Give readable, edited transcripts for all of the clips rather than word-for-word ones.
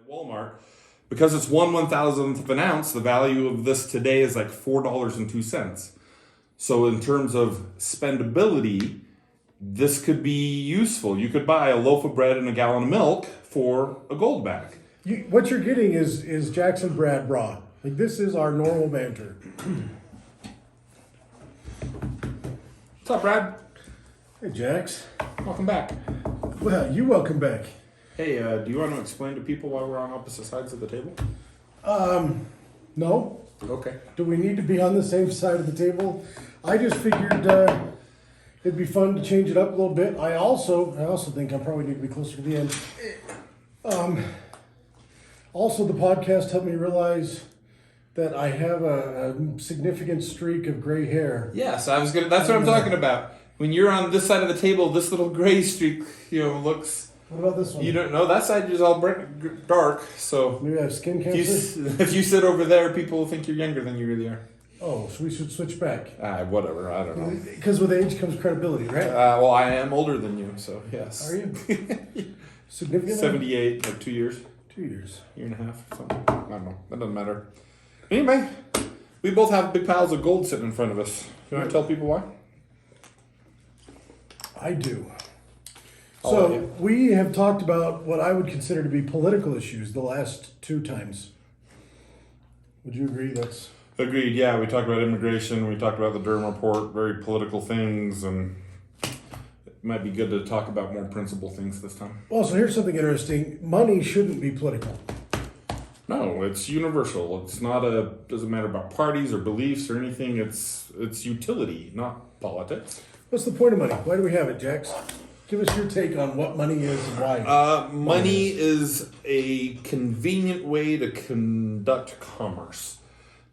Walmart, because it's 1/1000th of an ounce, the value of this today is like $4.02. So in terms of spendability, this could be useful. You could buy a loaf of bread and a gallon of milk for a Goldback. What you're getting is Jackson Brad raw. Like, this is our normal banter. What's up, Brad? Hey, Jax. Welcome back. Well, you welcome back. Hey, do you want to explain to people why we're on opposite sides of the table? No. Okay. Do we need to be on the same side of the table? I just figured it'd be fun to change it up a little bit. I also think I probably need to be closer to the end. Also, the podcast helped me realize that I have a significant streak of gray hair. Yes, that's what I'm talking about. When you're on this side of the table, this little gray streak, looks. What about this one? You don't know that side is all dark. So maybe I have skin cancer. If you sit over there, people will think you're younger than you really are. Oh, so we should switch back. Whatever. I don't know. Because with age comes credibility, right? Well, I am older than you, so yes. Are you? Significantly? 78, like 2 years. 2 years. Year and a half, something. I don't know. That doesn't matter. Anyway, we both have big piles of gold sitting in front of us. You want to tell people why? I do. So we have talked about what I would consider to be political issues the last 2 times. Would you agree that's... Agreed, yeah. We talked about immigration. We talked about the Durham report, very political things, and it might be good to talk about more principle things this time. Well, so here's something interesting. Money shouldn't be political. No, it's universal. It's not doesn't matter about parties or beliefs or anything. It's utility, not politics. What's the point of money? Why do we have it, Jax? Give us your take on what money is and why. Money is a convenient way to conduct commerce,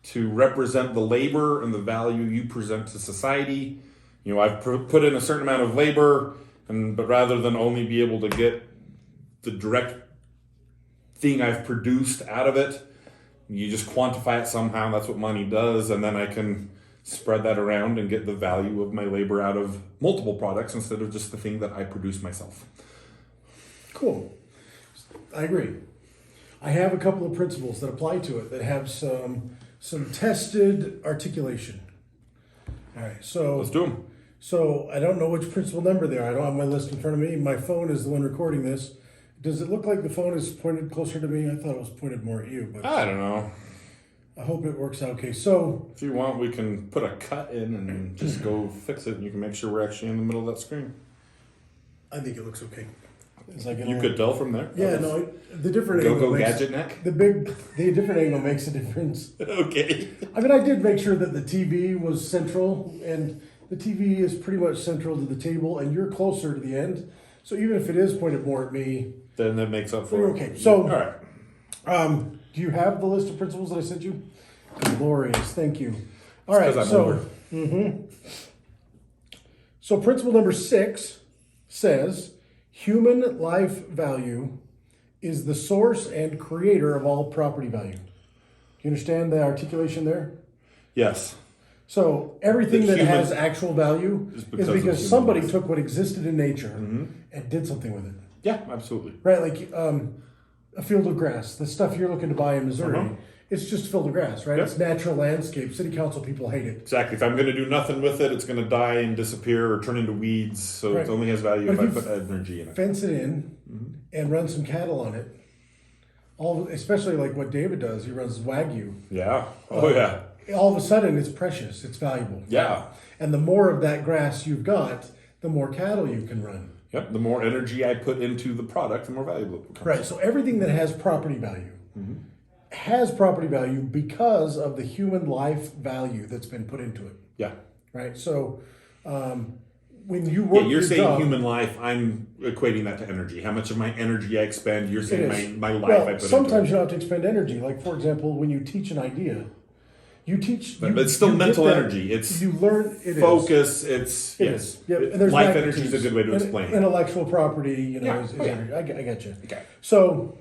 to represent the labor and the value you present to society. I've put in a certain amount of labor, but rather than only be able to get the direct thing I've produced out of it, you just quantify it somehow. That's what money does, and then I can spread that around and get the value of my labor out of multiple products instead of just the thing that I produce myself. Cool. I agree. I have a couple of principles that apply to it that have some tested articulation. All right, so let's do them. So I don't know which principle number they are. I don't have my list in front of me. My phone is the one recording this. Does it look like the phone is pointed closer to me? I thought it was pointed more at you, but I don't know. I hope it works out okay. So if you want, we can put a cut in and just go fix it, and you can make sure we're actually in the middle of that screen. I think it looks okay. You could tell from there. Yeah, no, the different angle makes gadget neck. The different angle makes a difference. Okay. I mean, I did make sure that the TV was central, and the TV is pretty much central to the table, and you're closer to the end. So even if it is pointed more at me, then that makes up for it. Okay. So, all right. Do you have the list of principles that I sent you? Glorious, thank you. All right, so so principle number 6 says human life value is the source and creator of all property value. Do you understand the articulation there? Yes. So everything that has actual value is because somebody life. Took what existed in nature and did something with it. Yeah, absolutely. Right, like a field of grass, the stuff you're looking to buy in Missouri, it's just a field of grass, right? Yep. It's natural landscape. City council people hate it. Exactly. If I'm going to do nothing with it, it's going to die and disappear or turn into weeds. So It only has value if I put energy in it. Fence it in and run some cattle on it. Especially like what David does. He runs Wagyu. Yeah. Yeah. All of a sudden, it's precious. It's valuable. Yeah. And the more of that grass you've got, the more cattle you can run. Yep. The more energy I put into the product, the more valuable it becomes. Right. So everything that has property value has property value because of the human life value that's been put into it. Yeah. Right. So when you work, you're saying job, human life. I'm equating that to energy. How much of my energy I expend. You're saying my life I put into it. Sometimes you don't have to expend energy. Like, for example, when you teach an idea, but it's still mental energy. It's you learn. It focus. Is. Yes. Yep. And there's life energy is a good way to explain it. Intellectual property, is energy. I get you. Okay. So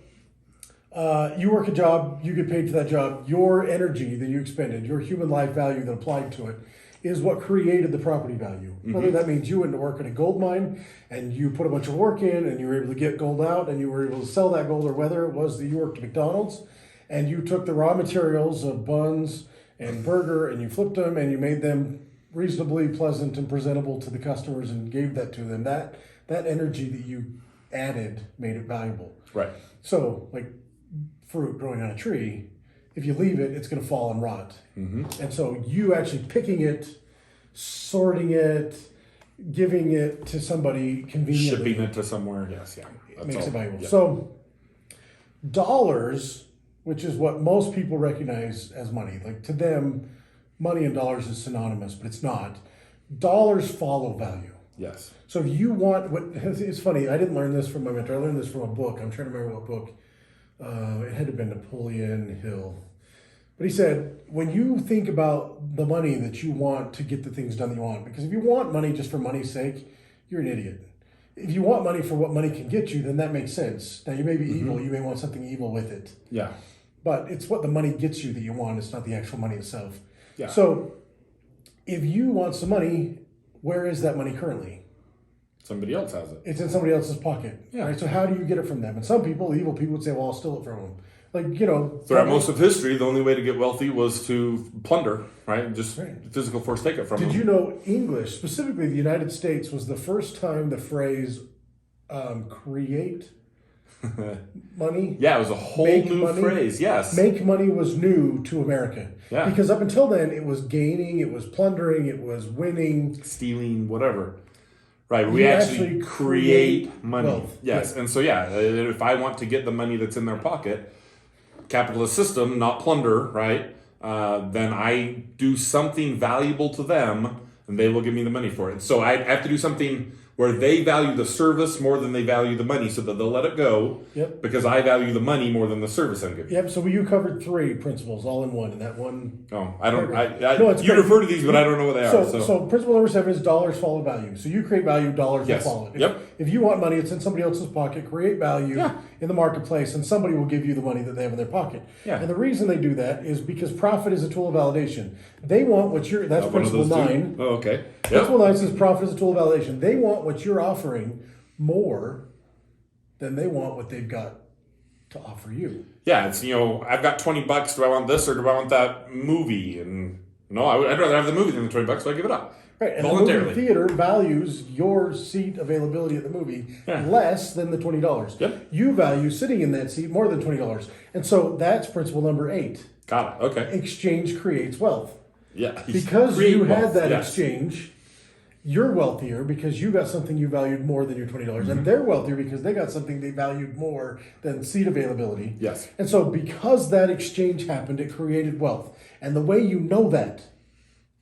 you work a job, you get paid for that job. Your energy that you expended, your human life value that applied to it, is what created the property value. Whether that means you went to work at a gold mine and you put a bunch of work in and you were able to get gold out and you were able to sell that gold, or whether it was that you worked at McDonald's and you took the raw materials of buns and burger and you flipped them and you made them reasonably pleasant and presentable to the customers and gave that to them. That energy that you added made it valuable. Right. So, like fruit growing on a tree, if you leave it, it's going to fall and rot. And so you actually picking it, sorting it, giving it to somebody conveniently, Shipping it to somewhere, yes, yeah. it makes it valuable. Yeah. So dollars, which is what most people recognize as money, like to them, money and dollars is synonymous, but it's not. Dollars follow value. Yes. So if you want, it's funny, I didn't learn this from my mentor, I learned this from a book. I'm trying to remember what book. It had to have been Napoleon Hill. But he said, when you think about the money that you want to get the things done that you want, because if you want money just for money's sake, you're an idiot. If you want money for what money can get you, then that makes sense. Now, you may be evil, you may want something evil with it. Yeah. But it's what the money gets you that you want, it's not the actual money itself. Yeah. So if you want some money, where is that money currently? Somebody else has it. It's in somebody else's pocket. Yeah. Right? So how do you get it from them? And some people, the evil people, would say, well, I'll steal it from them. Like, you know. Throughout most of history, the only way to get wealthy was to plunder, right? Just physical force take it from them. Did you know English, specifically the United States, was the first time the phrase create money? Yeah, it was a whole new phrase, yes. Make money was new to America. Yeah. Because up until then, it was gaining, it was plundering, it was winning. Stealing, whatever. Right, we You actually create money. wealth. Yes, and so if I want to get the money that's in their pocket, capitalist system, not plunder, right? Then I do something valuable to them, and they will give me the money for it. So I have to do something where they value the service more than they value the money, so that they'll let it go. Yep. Because I value the money more than the service I'm giving. Yep. So you covered 3 principles all in one, and that one. Oh, I don't. No, it's you great. refer to these, but I don't know what they are. So principle number 7 is dollars follow value. So you create value, dollars Yes. will follow it. Yep. If you want money, it's in somebody else's pocket. Create value in the marketplace, and somebody will give you the money that they have in their pocket. Yeah. And the reason they do that is because profit is a tool of validation. They want what you're. That's principle 9. Oh, okay. Principle 9 says profit is a tool of validation. They want what you're offering more than they want what they've got to offer you. Yeah, it's, I've got $20. Do I want this or do I want that movie? And no, I'd rather have the movie than the $20, so I give it up. Right, and voluntarily. the movie theater values your seat availability at the movie less than the $20. Yep. You value sitting in that seat more than $20. And so that's principle number 8. Got it. Okay. Exchange creates wealth. Yeah. Because Create you wealth, had that yes. exchange, you're wealthier because you got something you valued more than your $20. And they're wealthier because they got something they valued more than seat availability. Yes. And so because that exchange happened, it created wealth. And the way you know that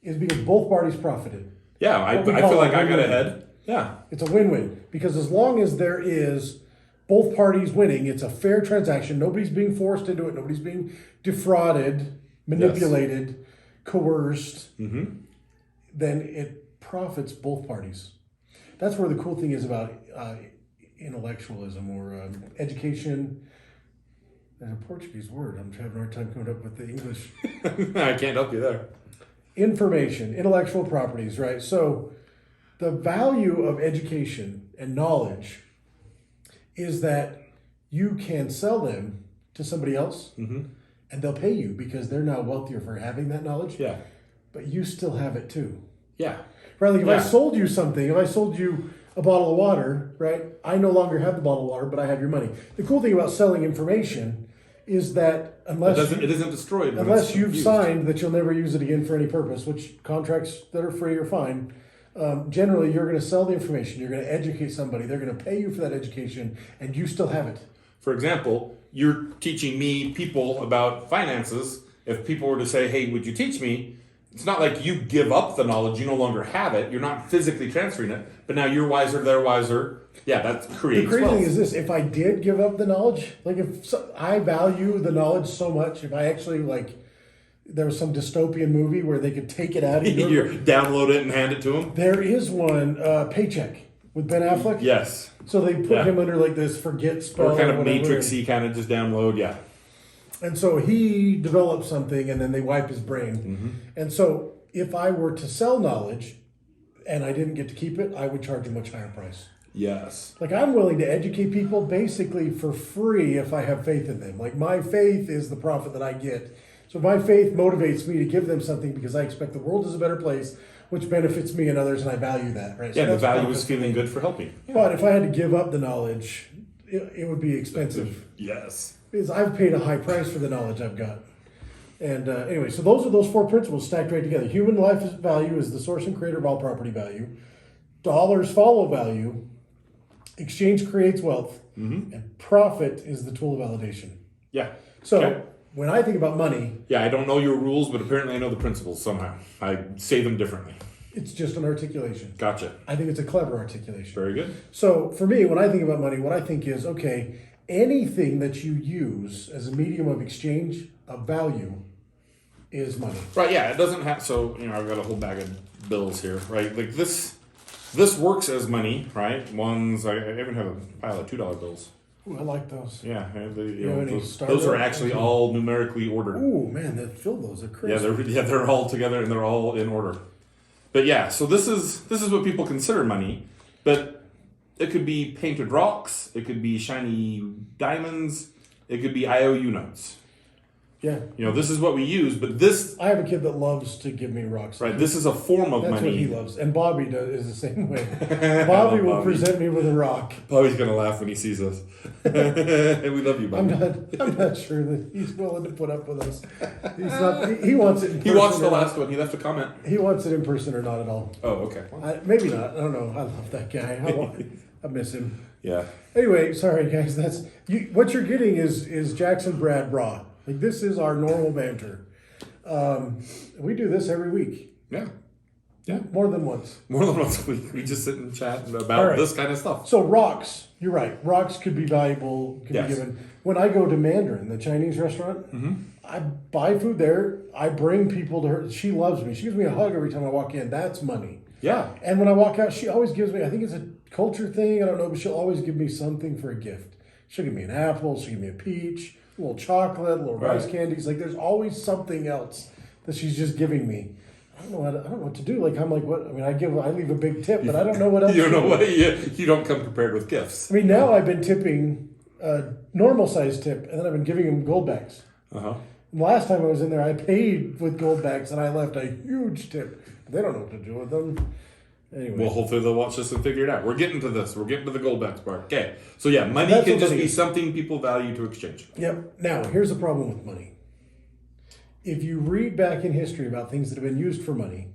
is because both parties profited. Yeah, I What we feel call like a I got win-win. ahead. Yeah. It's a win-win because as long as there is both parties winning, it's a fair transaction. Nobody's being forced into it. Nobody's being defrauded, manipulated, coerced. Then it profits both parties. That's where the cool thing is about intellectualism or education. There's a Portuguese word. I'm having a hard time coming up with the English. I can't help you there. Information, intellectual properties, right? So the value of education and knowledge is that you can sell them to somebody else and they'll pay you because they're now wealthier for having that knowledge. Yeah. But you still have it too. Yeah. Right? Like if I sold you something, if I sold you a bottle of water, right? I no longer have the bottle of water, but I have your money. The cool thing about selling information is that it isn't destroyed. Unless you've signed that you'll never use it again for any purpose, which contracts that are free are fine. Generally, you're going to sell the information. You're going to educate somebody. They're going to pay you for that education, and you still have it. For example, you're teaching me people about finances. If people were to say, hey, would you teach me? It's not like you give up the knowledge. You no longer have it. You're not physically transferring it. But now you're wiser, they're wiser. Yeah, that creates The crazy wealth. thing is this: if I did give up the knowledge, like I value the knowledge so much, if I actually there was some dystopian movie where they could take it out of you download it and hand it to them. There is one, Paycheck, with Ben Affleck. Yes. So they put him under this forget spell. Or kind of whatever. Matrix-y, kind of just download, yeah. And so he develops something and then they wipe his brain. And so if I were to sell knowledge and I didn't get to keep it, I would charge a much higher price. Yes. Like, I'm willing to educate people basically for free if I have faith in them. Like, my faith is the profit that I get. So my faith motivates me to give them something because I expect the world is a better place, which benefits me and others, and I value that, right? Yeah, So the value profit. is feeling good for helping. But if I had to give up the knowledge, it would be expensive. Yes. Because I've paid a high price for the knowledge I've got. And anyway, so those are those four principles stacked right together. Human life value is the source and creator of all property value. Dollars follow value. Exchange creates wealth. And profit is the tool of validation. Yeah. So Okay. when I think about money, Yeah, I don't know your rules, but apparently I know the principles somehow. I say them differently. it's just an articulation. Gotcha. I think it's a clever articulation. Very good. So for me, when I think about money, what I think is, okay, anything that you use as a medium of exchange of value is money. Right, yeah, it doesn't have, so, I've got a whole bag of bills here, right? Like this works as money, right? I even have a pile of $2 bills. Ooh, I like those. Yeah, Starbucks? those are actually all numerically ordered. Ooh, man, that fill those are crazy. They're all together and they're all in order. But yeah, so this is what people consider money, but it could be painted rocks, it could be shiny diamonds, it could be IOU notes. Yeah. This is what we use, but this, I have a kid that loves to give me rocks. right, this is a form of That's money. what he loves. And Bobby is the same way. Bobby will present me with a rock. Bobby's gonna laugh when he sees us. And we love you, Bobby. I'm not sure that he's willing to put up with us. He's not. He wants it in person. He watched the or not. last one. He left a comment. He wants it in person or not at all. Oh, okay. Maybe not. I don't know. I love that guy. I miss him. Yeah. Anyway, sorry guys. What you're getting is Jackson Brad Raw. Like, this is our normal banter. We do this every week. Yeah. Yeah. More than once. More than once a week. We just sit and chat All about right. this kind of stuff. So rocks, you're right. Rocks could be valuable, could Yes. be given. When I go to Mandarin, the Chinese restaurant, I buy food there. I bring people to her. She loves me. She gives me a hug every time I walk in. That's money. Yeah. And when I walk out, she always gives me, I think it's a culture thing, I don't know, but she'll always give me something for a gift. She'll give me an apple, she'll give me a peach, a little chocolate, a little rice candies. Like, there's always something else that she's just giving me. I don't know what to do. Like, I'm like, what? I mean, I leave a big tip, but I don't know what else. You don't know what you don't come prepared with gifts. I mean, now I've been tipping a normal size tip, and then I've been giving them Goldbacks. Uh-huh. And the last time I was in there, I paid with Goldbacks, and I left a huge tip. They don't know what to do with them. Anyway. Well, hopefully they'll watch this and figure it out. We're getting to this. We're getting to the Goldbacks part. Okay. So yeah, money That's can what just money be is. something people value to exchange. Yep. Now, here's the problem with money. If you read back in history about things that have been used for money,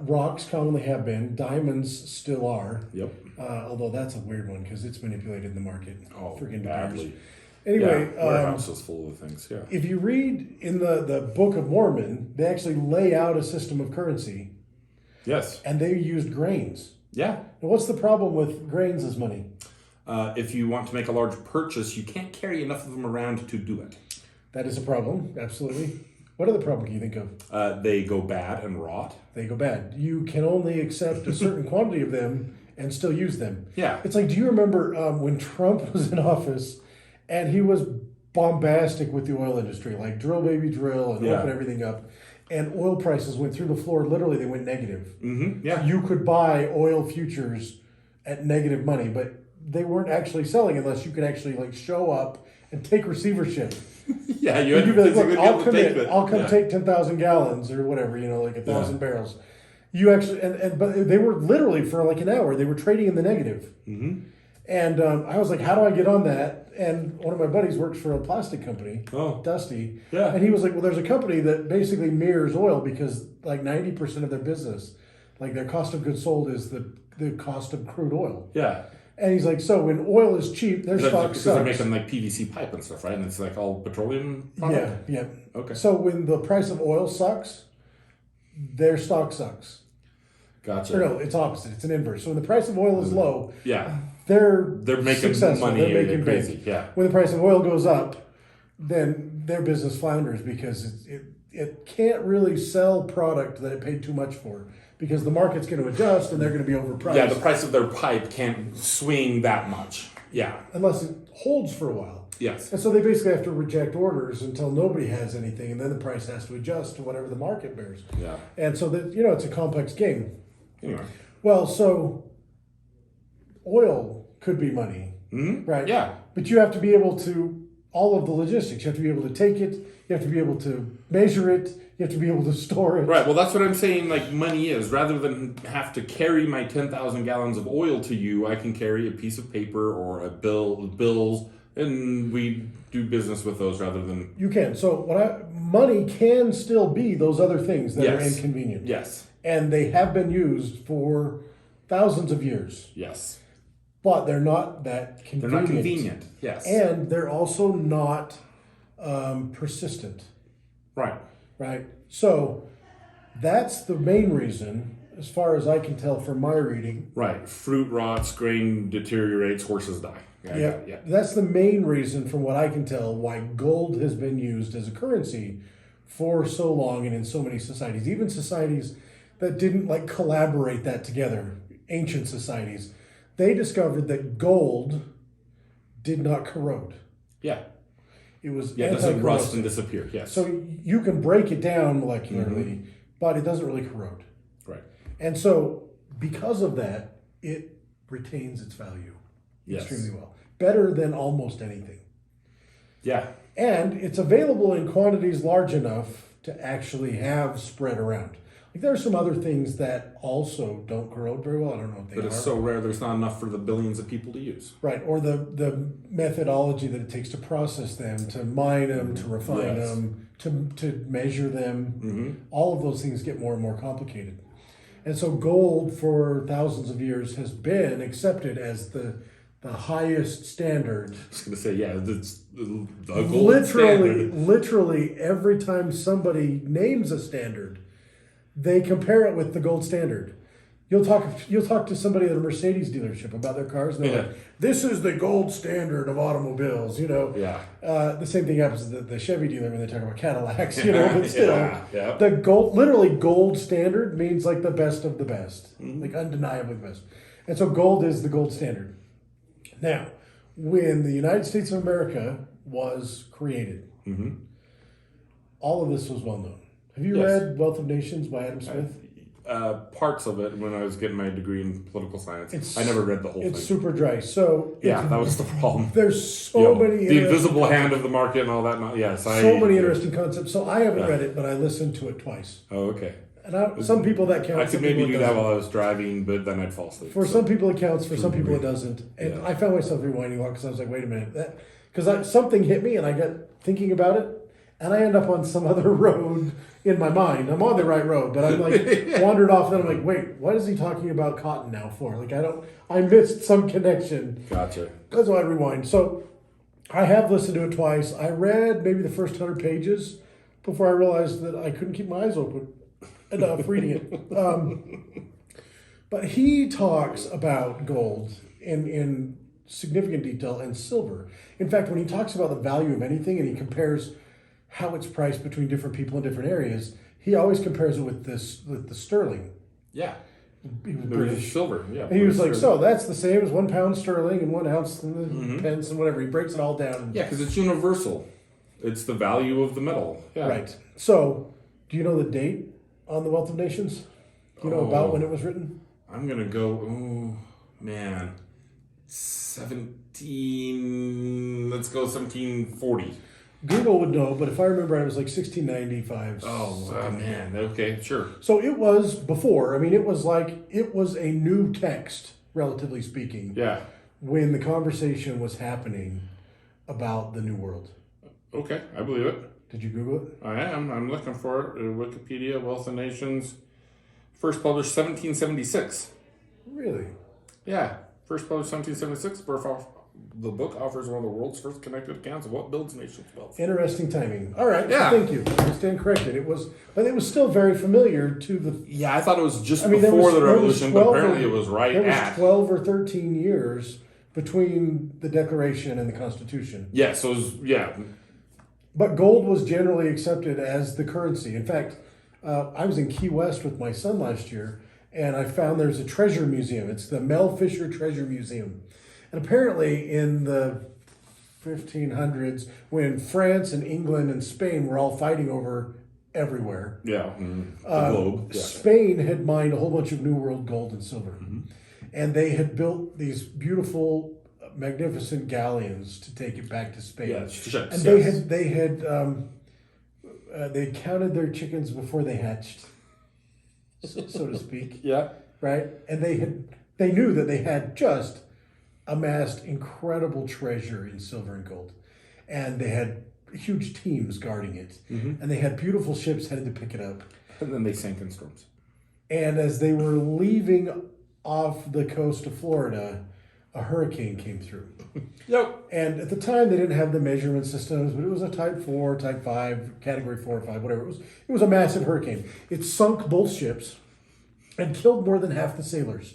rocks commonly have been, diamonds still are. Yep. Although that's a weird one because it's manipulated in the market. Oh, Freaking badly. bears. Anyway, Yeah, warehouses full of things. Yeah. if you read in the Book of Mormon, they actually lay out a system of currency, Yes. and they used grains. Yeah. Now, what's the problem with grains as money? If you want to make a large purchase, you can't carry enough of them around to do it. That is a problem, absolutely. What other problem can you think of? They go bad and rot. They go bad. You can only accept a certain quantity of them and still use them. Yeah. It's like, do you remember when Trump was in office and he was bombastic with the oil industry, like drill baby drill and open everything up, and oil prices went through the floor. Literally, they went negative. Mm-hmm. Yeah. You could buy oil futures at negative money, but they weren't actually selling unless you could actually like show up and take receivership. Yeah, you had You'd to be like, physically look, be I'll able to take commit. it. I'll come Yeah. take 10,000 gallons or whatever, like 1,000 Yeah. barrels. You actually, but they were literally for like an hour, they were trading in the negative. Mm-hmm. And I was like, how do I get on that? And one of my buddies works for a plastic company, Dusty. Yeah. And he was like, well, there's a company that basically mirrors oil because like 90% of their business, like their cost of goods sold is the cost of crude oil. Yeah. And he's like, so when oil is cheap, their stock Because sucks. they're making like PVC pipe and stuff, right? And it's like all petroleum product? Yeah. Okay. So when the price of oil sucks, their stock sucks. Gotcha. Or no, it's opposite. It's an inverse. So when the price of oil is low, Yeah. they're making successful. money They're making crazy. big. Yeah. When the price of oil goes up, then their business flounders because it can't really sell product that it paid too much for because the market's going to adjust and they're going to be overpriced. Yeah, the price of their pipe can't swing that much. Yeah. Unless it holds for a while. Yes. And so they basically have to reject orders until nobody has anything, and then the price has to adjust to whatever the market bears. Yeah. And so that it's a complex game. Anyway. Well, so oil could be money, right? Yeah. But you have to be able to all of the logistics. You have to be able to take it. You have to be able to measure it. You have to be able to store it. Right. Well, that's what I'm saying. Like money is, rather than have to carry my 10,000 gallons of oil to you, I can carry a piece of paper or a bills, and we do business with those rather than. You can. So money can still be those other things that are inconvenient. Yes. And they have been used for thousands of years. Yes. But they're not that convenient. They're not convenient. Yes. And they're also not persistent. Right. Right. So that's the main reason, as far as I can tell from my reading. Right. Fruit rots, grain deteriorates, horses die. Yeah. That's the main reason, from what I can tell, why gold has been used as a currency for so long and in so many societies, even societies that didn't collaborate that together, ancient societies. They discovered that gold did not corrode. Yeah. It was it doesn't rust and disappear. Yes. So you can break it down molecularly, but it doesn't really corrode. Right. And so because of that, it retains its value extremely well. Better than almost anything. Yeah. And it's available in quantities large enough to actually have spread around. There are some other things that also don't corrode very well. I don't know what they are. But it's so rare, there's not enough for the billions of people to use. Right, or the methodology that it takes to process them, to mine them, to refine them, to measure them. All of those things get more and more complicated. And so gold for thousands of years has been accepted as the highest standard. I was going to say, it's the gold standard. Literally, every time somebody names a standard, they compare it with the gold standard. You'll talk to somebody at a Mercedes dealership about their cars, and they're like, "This is the gold standard of automobiles." Yeah. The same thing happens at the Chevy dealer when they talk about Cadillacs. But still, yeah. the gold standard means the best of the best, undeniably the best. And so gold is the gold standard. Now, when the United States of America was created, all of this was well known. Have you read Wealth of Nations by Adam Smith? Parts of it when I was getting my degree in political science. I never read the whole thing. It's super dry. So that was the problem. There's so many the invisible hand of the market and all that. Many interesting concepts. So I haven't read it, but I listened to it twice. Oh, okay. And some people that counts. I could maybe do that while I was driving, but then I'd fall asleep. For some people it counts. For some people it doesn't. And I found myself rewinding a lot because I was like, wait a minute, because something hit me and I got thinking about it. And I end up on some other road in my mind. I'm on the right road, but I'm wandered off. And I'm like, wait, what is he talking about cotton now for? I missed some connection. Gotcha. That's why I rewind. So I have listened to it twice. I read maybe the first 100 pages before I realized that I couldn't keep my eyes open enough reading it. But he talks about gold in significant detail and silver. In fact, when he talks about the value of anything and he compares how it's priced between different people in different areas, he always compares it with the sterling. Yeah. He was British. Silver, yeah. And he was like, so that's the same as 1 pound sterling and 1 ounce and pence and whatever. He breaks it all down. Yeah, because it's universal. It's the value of the metal. Yeah. Right. So, do you know the date on the Wealth of Nations? Do you know about when it was written? I'm going to go, 1740. Google would know, but if I remember right, it was 1695. Oh, man. Okay, sure. So it was before. I mean, it was a new text, relatively speaking. Yeah. When the conversation was happening about the New World. Okay, I believe it. Did you Google it? I am. I'm looking for it. Wikipedia, Wealth of Nations. First published 1776. Really? Yeah. First published 1776. The book offers one of the world's first connected accounts of what builds nations' wealth. Interesting timing. All right. Yeah. So thank you. I stand corrected. But it was still very familiar to the. Yeah, I thought it was just before the revolution, but apparently it was right at. There was 12 or 13 years between the Declaration and the Constitution. Yeah. So it was, But gold was generally accepted as the currency. In fact, I was in Key West with my son last year, and I found there's a treasure museum. It's the Mel Fisher Treasure Museum. And apparently in the 1500s when France and England and Spain were all fighting over everywhere. Yeah. The globe. Yeah. Spain had mined a whole bunch of New World gold and silver. And they had built these beautiful, magnificent galleons to take it back to Spain. Yeah, ships, and yes. they counted their chickens before they hatched, so to speak. Yeah. Right? And they knew that they had just amassed incredible treasure in silver and gold. And they had huge teams guarding it. And they had beautiful ships headed to pick it up. And then they sank in storms. And as they were leaving off the coast of Florida, a hurricane came through. Yep. And at the time, they didn't have the measurement systems, but it was a type 4, type 5, category 4 or 5, whatever. It was a massive hurricane. It sunk both ships and killed more than half the sailors.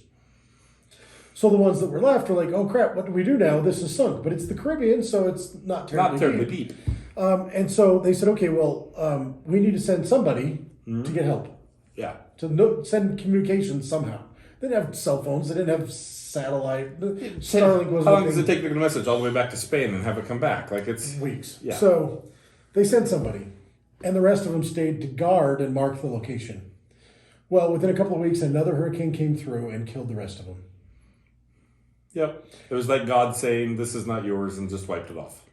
So the ones that were left were like, oh crap, what do we do now? This is sunk. But it's the Caribbean, so it's not terribly deep. And so they said, okay, well, we need to send somebody to get help. Yeah. Send communications somehow. They didn't have cell phones. They didn't have satellite. Starlink was How long does it take to get a message all the way back to Spain and have it come back? Like it's weeks. Yeah. So they sent somebody, and the rest of them stayed to guard and mark the location. Well, within a couple of weeks, another hurricane came through and killed the rest of them. Yep. It was like God saying, "This is not yours," and just wiped it off.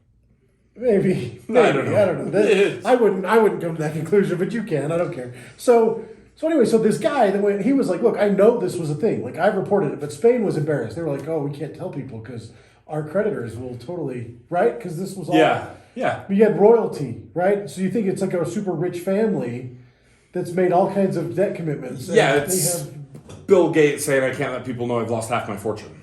Maybe. I don't know. I wouldn't come to that conclusion, but you can. I don't care. So anyway, this guy that went, he was like, look, I know this was a thing. Like, I've reported it, but Spain was embarrassed. They were like, oh, we can't tell people because our creditors will totally, right? Because this was all. Yeah. You had royalty, right? So you think it's like a super rich family that's made all kinds of debt commitments. Yeah, it's Bill Gates saying, I can't let people know I've lost half my fortune.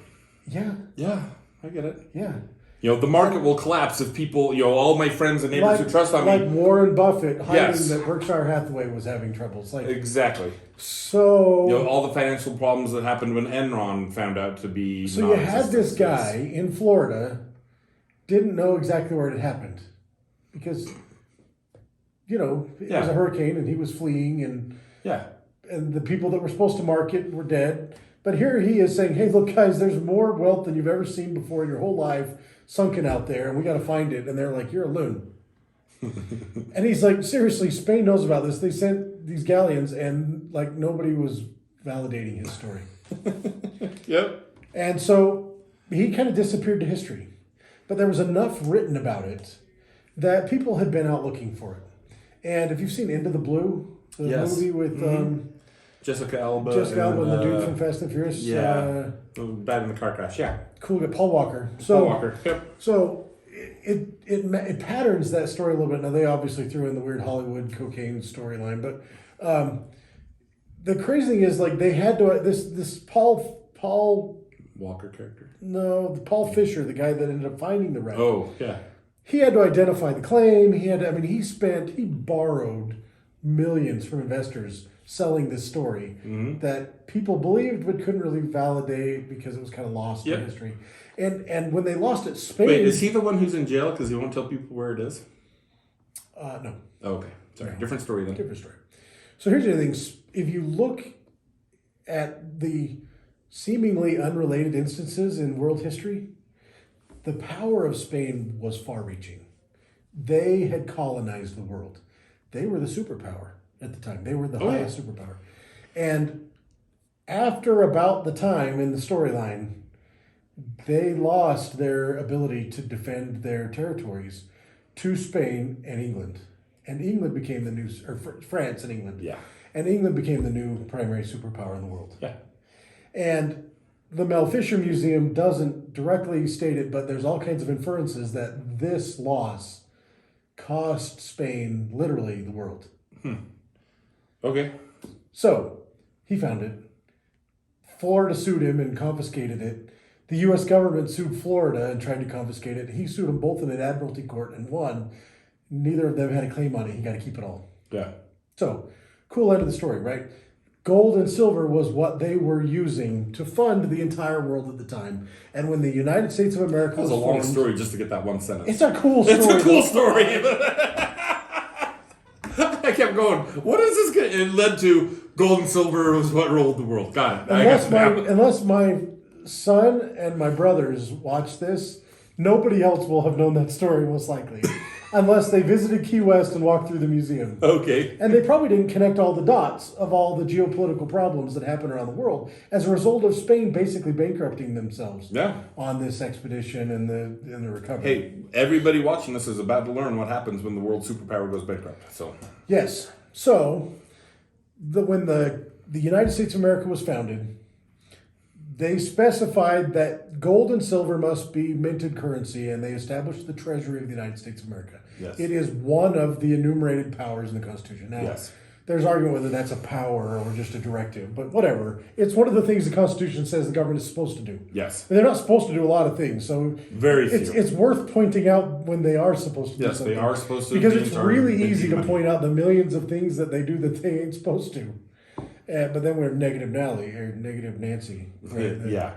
Yeah. Yeah, I get it. Yeah. You know, the market will collapse if people, all my friends and neighbors who trust on me. Like Warren Buffett hiding that Berkshire Hathaway was having troubles. Like exactly. So all the financial problems that happened when Enron found out to be so you had this guy in Florida, didn't know exactly where it happened because it was a hurricane and he was fleeing and the people that were supposed to mark it were dead. But here he is saying, hey, look, guys, there's more wealth than you've ever seen before in your whole life sunken out there, and we got to find it. And they're like, you're a loon. And he's like, seriously, Spain knows about this. They sent these galleons, and like nobody was validating his story. Yep. And so he kind of disappeared to history. But there was enough written about it that people had been out looking for it. And if you've seen Into the Blue, the movie with... Jessica Alba and the dude from Fast and Furious. Yeah. Died in the car crash. Yeah. Cool guy, Paul Walker. Paul Walker. Yep. So it patterns that story a little bit. Now they obviously threw in the weird Hollywood cocaine storyline, but the crazy thing is like they had to this Paul Walker character. No, the Paul Fisher, the guy that ended up finding the wreck. Oh yeah. He had to identify the claim. He borrowed millions from investors selling this story that people believed but couldn't really validate because it was kind of lost in history. And when they lost it, Spain... Wait, is he the one who's in jail because he won't tell people where it is? No. Oh, okay. Sorry. No. Different story then. Different story. So here's the thing. If you look at the seemingly unrelated instances in world history, the power of Spain was far-reaching. They had colonized the world. They were the superpower at the time. They were the highest superpower. And after about the time in the storyline, they lost their ability to defend their territories to Spain and England. And England became the new, or France and England. Yeah. And England became the new primary superpower in the world. Yeah. And the Mel Fisher Museum doesn't directly state it, but there's all kinds of inferences that this loss cost Spain literally the world. Okay. So he found it. Florida sued him and confiscated it. The U.S. government sued Florida and tried to confiscate it. He sued them both in an admiralty court and won. Neither of them had a claim on it. He got to keep it all. Yeah. So, cool end of the story, right? Gold and silver was what they were using to fund the entire world at the time. And when the United States of America was a long formed, story just to get that one sentence. It's a cool story. It's a cool story. I kept going, what is this? It led to gold and silver was what ruled the world. Got it. Unless my son and my brothers watch this, Nobody else will have known that story, most likely, unless they visited Key West and walked through the museum. Okay. And they probably didn't connect all the dots of all the geopolitical problems that happen around the world as a result of Spain basically bankrupting themselves on this expedition and the recovery. Hey, everybody watching this is about to learn what happens when the world superpower goes bankrupt. So yes. So when the United States of America was founded, they specified that gold and silver must be minted currency, and they established the Treasury of the United States of America. Yes. It is one of the enumerated powers in the Constitution. Now, there's argument whether that's a power or just a directive, but whatever. It's one of the things the Constitution says the government is supposed to do. Yes. And they're not supposed to do a lot of things, so very few. It's worth pointing out when they are supposed to do something. Yes, they are supposed to. Because it's really easy to point out the millions of things that they do that they ain't supposed to. But then we're negative Nancy. Right?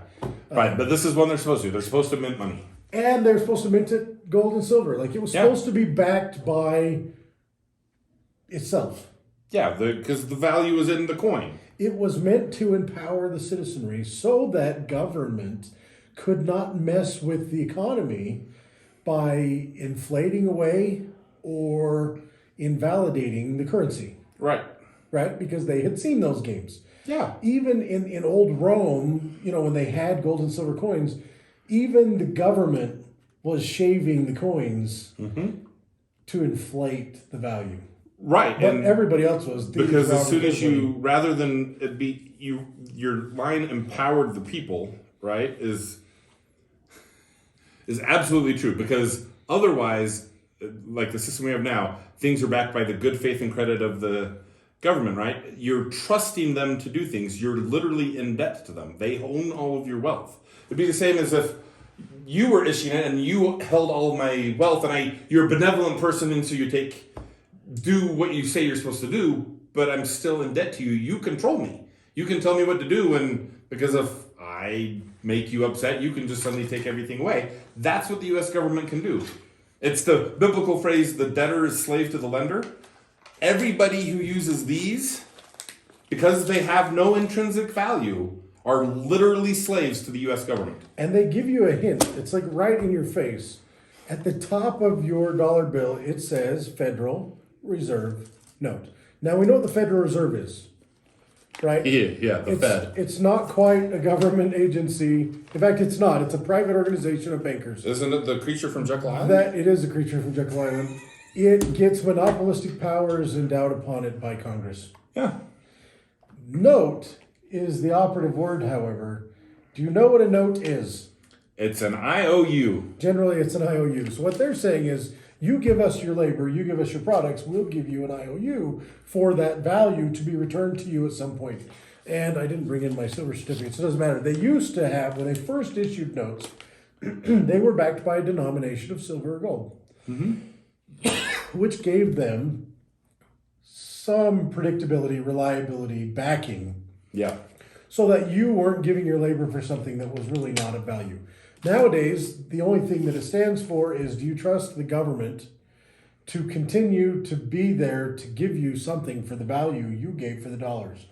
Right, but this is one they're supposed to. They're supposed to mint money. And they're supposed to mint it gold and silver. Like, it was supposed to be backed by itself. Yeah, because the value is in the coin. It was meant to empower the citizenry so that government could not mess with the economy by inflating away or invalidating the currency. Right. Right? Because they had seen those games. Yeah. Even in old Rome, when they had gold and silver coins, even the government was shaving the coins to inflate the value. Right. But and everybody else was. Because as soon as rather than it be, your line empowered the people, right, is absolutely true. Because otherwise, like the system we have now, things are backed by the good faith and credit of the government, right? You're trusting them to do things. You're literally in debt to them. They own all of your wealth. It'd be the same as if you were issuing it and you held all of my wealth, and you're a benevolent person, and so do what you say you're supposed to do, but I'm still in debt to you. You control me. You can tell me what to do, and because if I make you upset, you can just suddenly take everything away. That's what the U.S. government can do. It's the biblical phrase, the debtor is slave to the lender. Everybody who uses these, because they have no intrinsic value, are literally slaves to the U.S. government. And they give you a hint. It's like right in your face. At the top of your dollar bill, it says Federal Reserve Note. Now, we know what the Federal Reserve is, right? Yeah, the Fed. It's not quite a government agency. In fact, it's not. It's a private organization of bankers. Isn't it the creature from Jekyll Island? It is a creature from Jekyll Island. It gets monopolistic powers endowed upon it by Congress. Yeah. Note is the operative word, however. Do you know what a note is? It's an IOU. Generally, it's an IOU. So what they're saying is, you give us your labor, you give us your products, we'll give you an IOU for that value to be returned to you at some point. And I didn't bring in my silver certificates. It doesn't matter. They used to have, when they first issued notes, they were backed by a denomination of silver or gold. Which gave them some predictability, reliability, backing. Yeah. So that you weren't giving your labor for something that was really not of value. Nowadays, the only thing that it stands for is, do you trust the government to continue to be there to give you something for the value you gave for the dollars?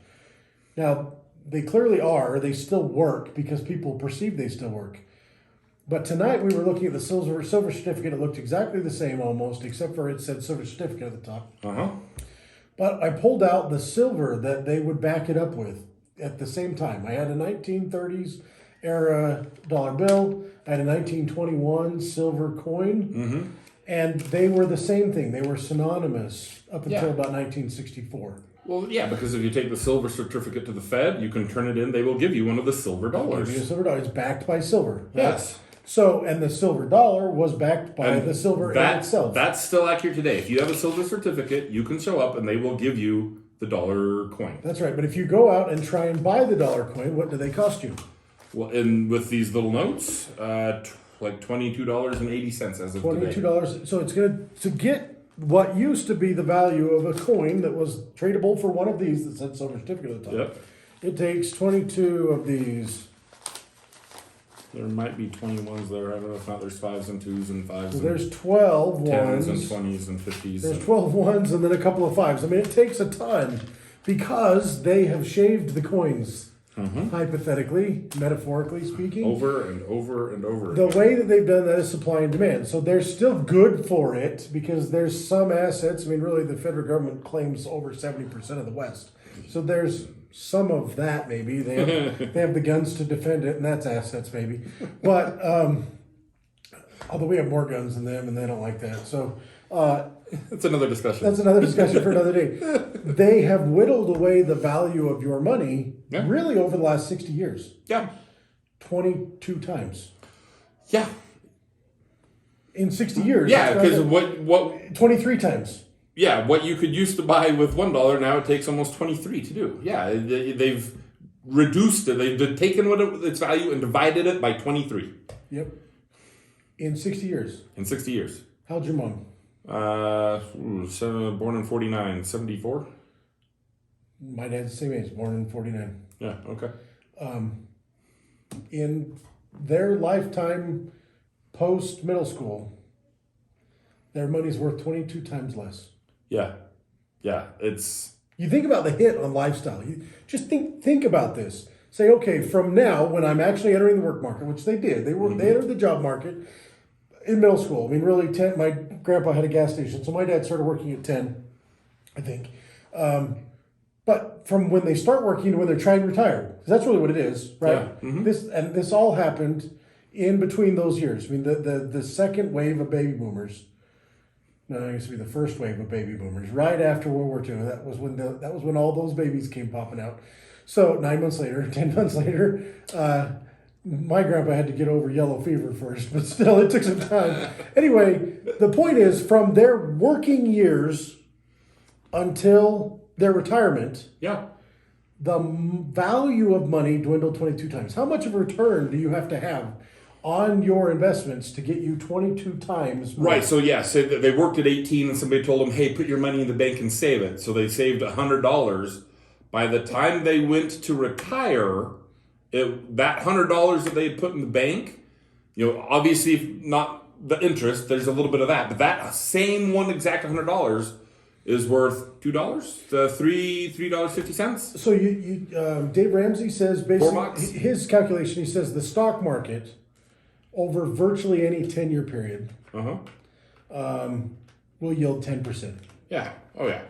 Now, they clearly are. They still work because people perceive they still work. But tonight we were looking at the silver certificate. It looked exactly the same almost, except for it said silver certificate at the top. But I pulled out the silver that they would back it up with at the same time. I had a 1930s era dollar bill. I had a 1921 silver coin. And they were the same thing. They were synonymous up until about 1964. Well, yeah, because if you take the silver certificate to the Fed, you can turn it in. They will give you one of the silver dollars. Give you a silver dollar. It's backed by silver. Right? Yes. So, and the silver dollar was backed by the silver in itself. That's still accurate today. If you have a silver certificate, you can show up and they will give you the dollar coin. That's right. But if you go out and try and buy the dollar coin, what do they cost you? Well, and with these little notes, like $22.80 as of today. $22. So it's going to get what used to be the value of a coin that was tradable for one of these that said silver certificate at the top. Yep. It takes 22 of these. There might be 21s there. I don't know if not. There's 5s and 2s and 5s. So there's 12 10s ones. and 20s and 50s. There's 12 ones and then a couple of 5s. I mean, it takes a ton because they have shaved the coins. hypothetically, metaphorically speaking. Over and over and over. The way that they've done that is supply and demand. So they're still good for it because there's some assets. I mean, really, the federal government claims over 70% of the West. So there's some of that maybe. They have the guns to defend it, and that's assets maybe. But although we have more guns than them, and they don't like that. So that's another discussion. That's another discussion for another day. They have whittled away the value of your money really over the last 60 years. Yeah. 22 times. Yeah. In 60 years. Yeah, because what 23 times. Yeah, what you could used to buy with $1 now it takes almost 23 to do. Yeah, they've reduced it. They've taken its value and divided it by 23. Yep. In 60 years. In 60 years. How'd your mom? Born in 49, 74. My dad's the same age, born in 49. Yeah, okay. In their lifetime post middle school, their money's worth 22 times less. Yeah. Yeah, it's... You think about the hit on lifestyle. You just think about this. Say, okay, from now, when I'm actually entering the work market, which they did, they entered the job market in middle school. I mean, really, my grandpa had a gas station, so my dad started working at 10, I think. But from when they start working to when they're trying to retire, 'cause that's really what it is, right? Yeah. Mm-hmm. This all happened in between those years. I mean, the second wave of baby boomers. No, it used to be the first wave of baby boomers, right after World War II. That was when all those babies came popping out. So 9 months later, 10 months later, my grandpa had to get over yellow fever first, but still, it took some time. Anyway, the point is, from their working years until their retirement, the value of money dwindled 22 times. How much of a return do you have to have on your investments to get you 22 times more? Right, so say that they worked at 18 and somebody told them, hey, put your money in the bank and save it. So they saved $100. By the time they went to retire, that $100 that they had put in the bank, obviously not the interest, there's a little bit of that, but that same one exact $100 is worth $2 to $3.50. So Dave Ramsey says basically his calculation, he says the stock market over virtually any 10-year period will yield 10%. Yeah. Oh, yeah.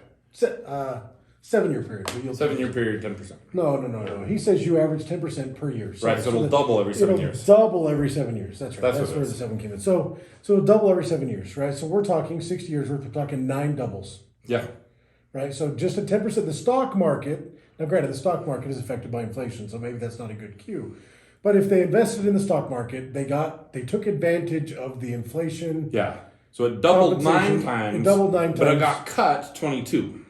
7-year period. Will yield 7-year period, 10%. No. He says you average 10% per year. So it'll double every 7 years. It'll double every 7 years. That's right. That's where the 7 came in. So it'll double every 7 years, right? So we're talking 60 years worth. We're talking 9 doubles. Yeah. Right? So just at 10%, the stock market, now granted, the stock market is affected by inflation, so maybe that's not a good cue. But if they invested in the stock market, they took advantage of the inflation. Yeah. So it doubled 9 times. But it got cut 22.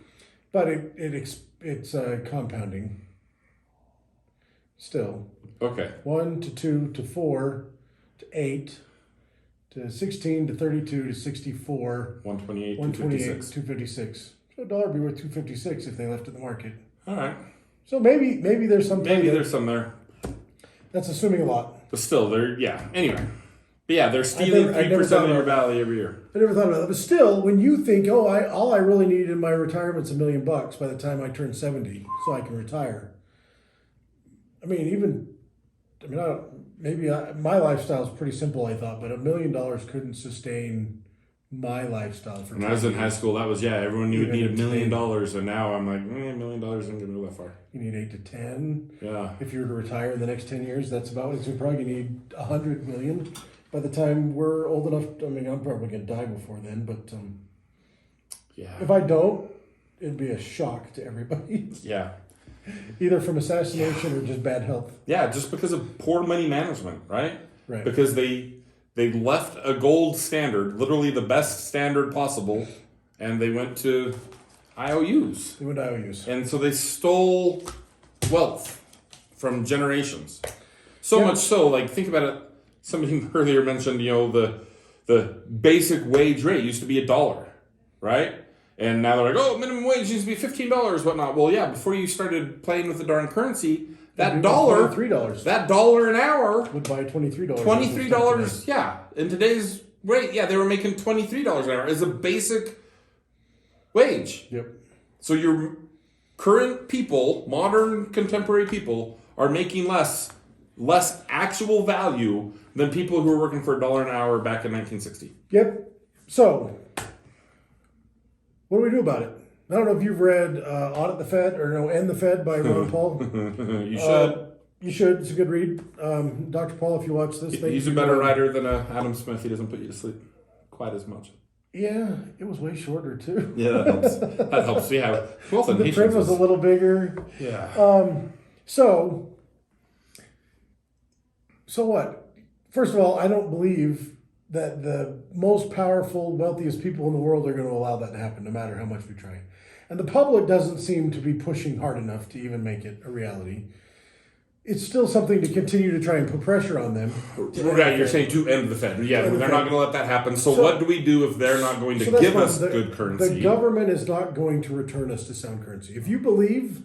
But it's compounding. Still. Okay. 1 to 2 to 4 to 8 to 16 to 32 to 64. 128, 256. So $1 would be worth 256 if they left it in the market. All right. So maybe there's some. Maybe there's some there. That's assuming a lot. But still, anyway. But they're stealing 3% of your value every year. I never thought about that. But still, when you think, all I really need in my retirement's $1 million by the time I turn 70, so I can retire. I mean, my lifestyle is pretty simple, I thought, but $1 million couldn't sustain my lifestyle for. When I was in high school, that was everyone knew you'd need $1 million, and now I'm like, $1 million isn't gonna go that far. You need 8 to 10. Yeah. If you were to retire in the next 10 years, that's about what you're probably gonna need $100 million by the time we're old enough. I mean, I'm probably gonna die before then, but if I don't, it'd be a shock to everybody. Yeah. Either from assassination or just bad health. Yeah, just because of poor money management, right? Right. Because they left a gold standard, literally the best standard possible, and they went to IOUs. They went to IOUs. And so they stole wealth from generations. So much so, like, think about it. Somebody earlier mentioned, the basic wage rate used to be $1, right? And now they're like, minimum wage used to be $15, whatnot. Well, yeah, before you started playing with the darn currency, that $3. That $1 an hour would buy $23. $23, yeah. In today's rate, they were making $23 an hour as a basic wage. Yep. So your current people, modern contemporary people, are making less actual value than people who were working for $1 an hour back in 1960. Yep. So, what do we do about it? I don't know if you've read Audit the Fed or no, End the Fed by Ron Paul. You should. You should. It's a good read. Dr. Paul, if you watch this, He's a better writer than Adam Smith. He doesn't put you to sleep quite as much. Yeah, it was way shorter too. Yeah, that helps. That helps. Yeah, well, the print was a little bigger. Yeah. So what? First of all, I don't believe that the most powerful, wealthiest people in the world are going to allow that to happen, no matter how much we try. And the public doesn't seem to be pushing hard enough to even make it a reality. It's still something to continue to try and put pressure on them. Right, you're saying to end the Fed. Yeah, they're not going to let that happen. So what do we do if they're not going to give us good currency? The government is not going to return us to sound currency. If you believe,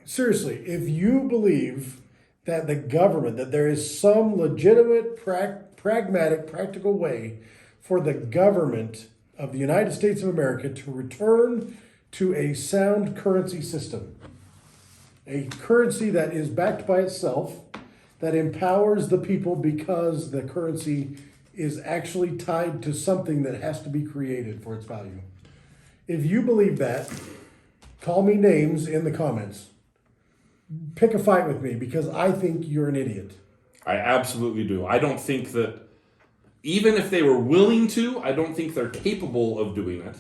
seriously, if you believe that the government, that there is some legitimate, pragmatic, practical way for the government of the United States of America to return to a sound currency system, a currency that is backed by itself, that empowers the people because the currency is actually tied to something that has to be created for its value. If you believe that, call me names in the comments. Pick a fight with me because I think you're an idiot. I absolutely do. I don't think that, even if they were willing to, I don't think they're capable of doing it.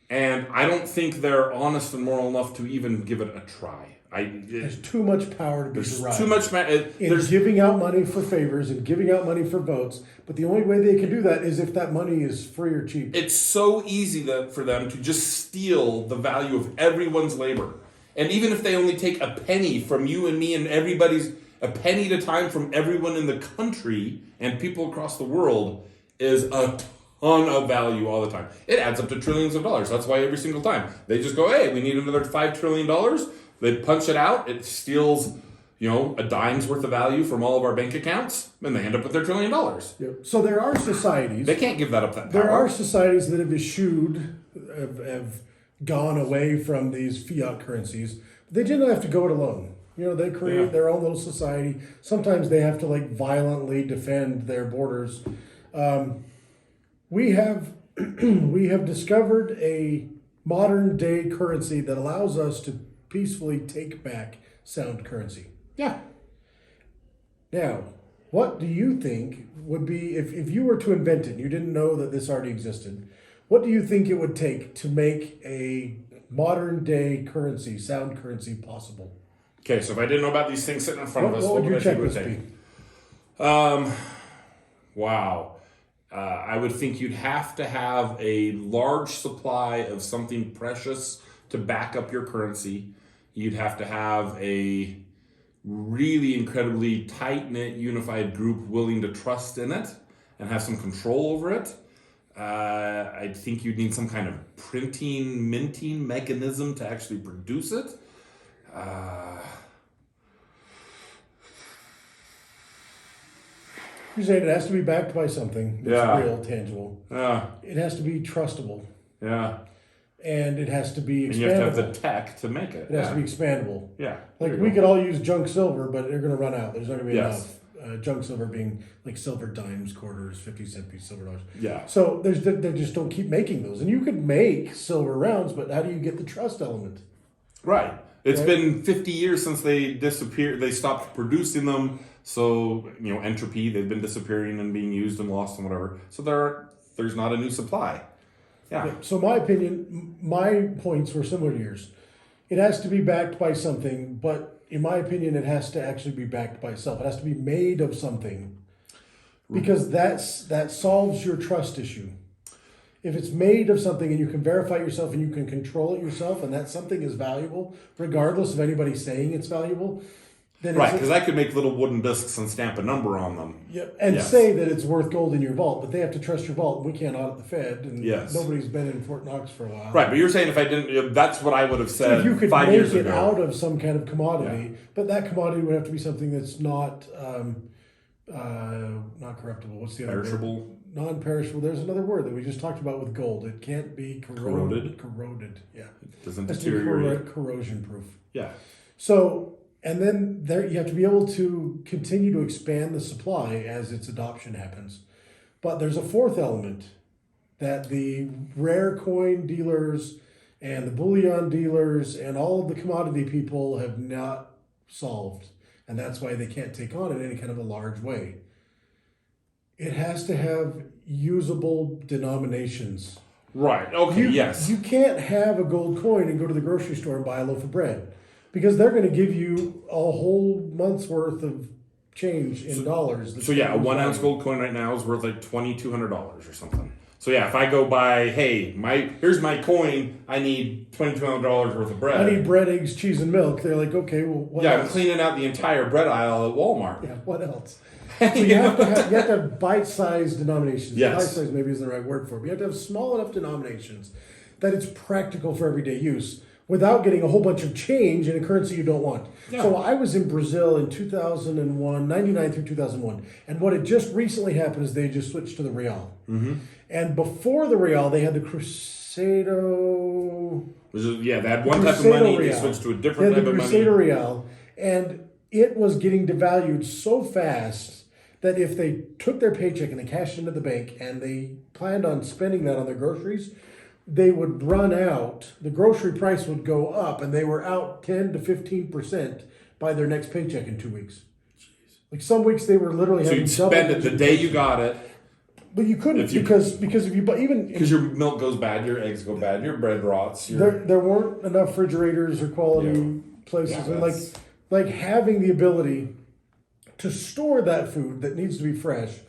And I don't think they're honest and moral enough to even give it a try. There's too much power to be derived. Too much in giving out money for favors and giving out money for votes. But the only way they can do that is if that money is free or cheap. It's so easy for them to just steal the value of everyone's labor. And even if they only take a penny from you and me and everybody's, a penny at a time from everyone in the country and people across the world is a ton of value all the time. It adds up to trillions of dollars. That's why every single time they just go, hey, we need another $5 trillion. They punch it out. It steals, a dime's worth of value from all of our bank accounts, and they end up with their $1 trillion. Yep. So there are societies. They can't give that up. That power. There are societies that have eschewed, have gone away from these fiat currencies. They didn't have to go it alone. They create their own little society. Sometimes they have to violently defend their borders. We have discovered a modern day currency that allows us to peacefully take back sound currency. Yeah. Now, what do you think would be, if you were to invent it, you didn't know that this already existed, what do you think it would take to make a modern day currency, sound currency, possible? Okay, so if I didn't know about these things sitting in front of us, what would your checklist be? Wow. I would think you'd have to have a large supply of something precious to back up your currency. You'd have to have a really incredibly tight-knit, unified group willing to trust in it and have some control over it. I think you'd need some kind of minting mechanism to actually produce it. You're saying it has to be backed by something that's real, tangible. Yeah. It has to be trustable. Yeah. And it has to be expandable. And you have to have the tech to make it. It has to be expandable. Yeah. We could all use junk silver, but they're going to run out. There's not going to be Yes. enough. Junk silver being silver dimes, quarters, 50-cent piece silver dollars. Yeah. So they just don't keep making those. And you could make silver rounds, but how do you get the trust element? Right. It's been 50 years since they disappeared. They stopped producing them. So, entropy, they've been disappearing and being used and lost and whatever. So there's not a new supply. Yeah. So my opinion, my points were similar to yours. It has to be backed by something, but in my opinion, it has to actually be backed by itself. It has to be made of something, because that solves your trust issue. If it's made of something and you can verify yourself and you can control it yourself, and that something is valuable, regardless of anybody saying it's valuable, then right, because I could make little wooden discs and stamp a number on them. Yep, and say that it's worth gold in your vault, but they have to trust your vault. We can't audit the Fed, and nobody's been in Fort Knox for a while. Right, but you're saying if I didn't, that's what I would have said 5 years ago. You could make it out of some kind of commodity, but that commodity would have to be something that's not corruptible. What's the other perishable? Word? Non-perishable. There's another word that we just talked about with gold. It can't be corroded. Yeah. It doesn't deteriorate. Corrosion proof. Yeah. So And then there you have to be able to continue to expand the supply as its adoption happens. But there's a fourth element that the rare coin dealers and the bullion dealers and all of the commodity people have not solved. And that's why they can't take on it in any kind of a large way. It has to have usable denominations. Right. Okay. Yes. You can't have a gold coin and go to the grocery store and buy a loaf of bread because they're going to give you a whole month's worth of change in dollars. So yeah, a 1 ounce gold coin right now is worth like $2,200 or something. So yeah, if I go buy, hey, here's my coin, I need $2,200 worth of bread. I need bread, eggs, cheese, and milk. They're like, okay, well, what else? I'm cleaning out the entire bread aisle at Walmart. Yeah, what else? So you have to have bite-sized denominations. Yes. Bite-sized maybe isn't the right word for it. But you have to have small enough denominations that it's practical for everyday use without getting a whole bunch of change in a currency you don't want. Yeah. So I was in Brazil in 2001, 99 through 2001. And what had just recently happened is they just switched to the real. Mm-hmm. And before the real, they had the Cruzeiro. They had one type of money, Real. they switched to a different type of money. Cruzeiro Real. And it was getting devalued so fast that if they took their paycheck and they cashed into the bank and they planned on spending that on their groceries, they would run out. The grocery price would go up, and they were out 10 to 15% by their next paycheck in 2 weeks. Jeez. Like some weeks they were literally So having you'd spend it the day you got it. But you couldn't because if you because your milk goes bad, your eggs go bad, your bread rots. There weren't enough refrigerators or quality places, and like having the ability to store that food that needs to be fresh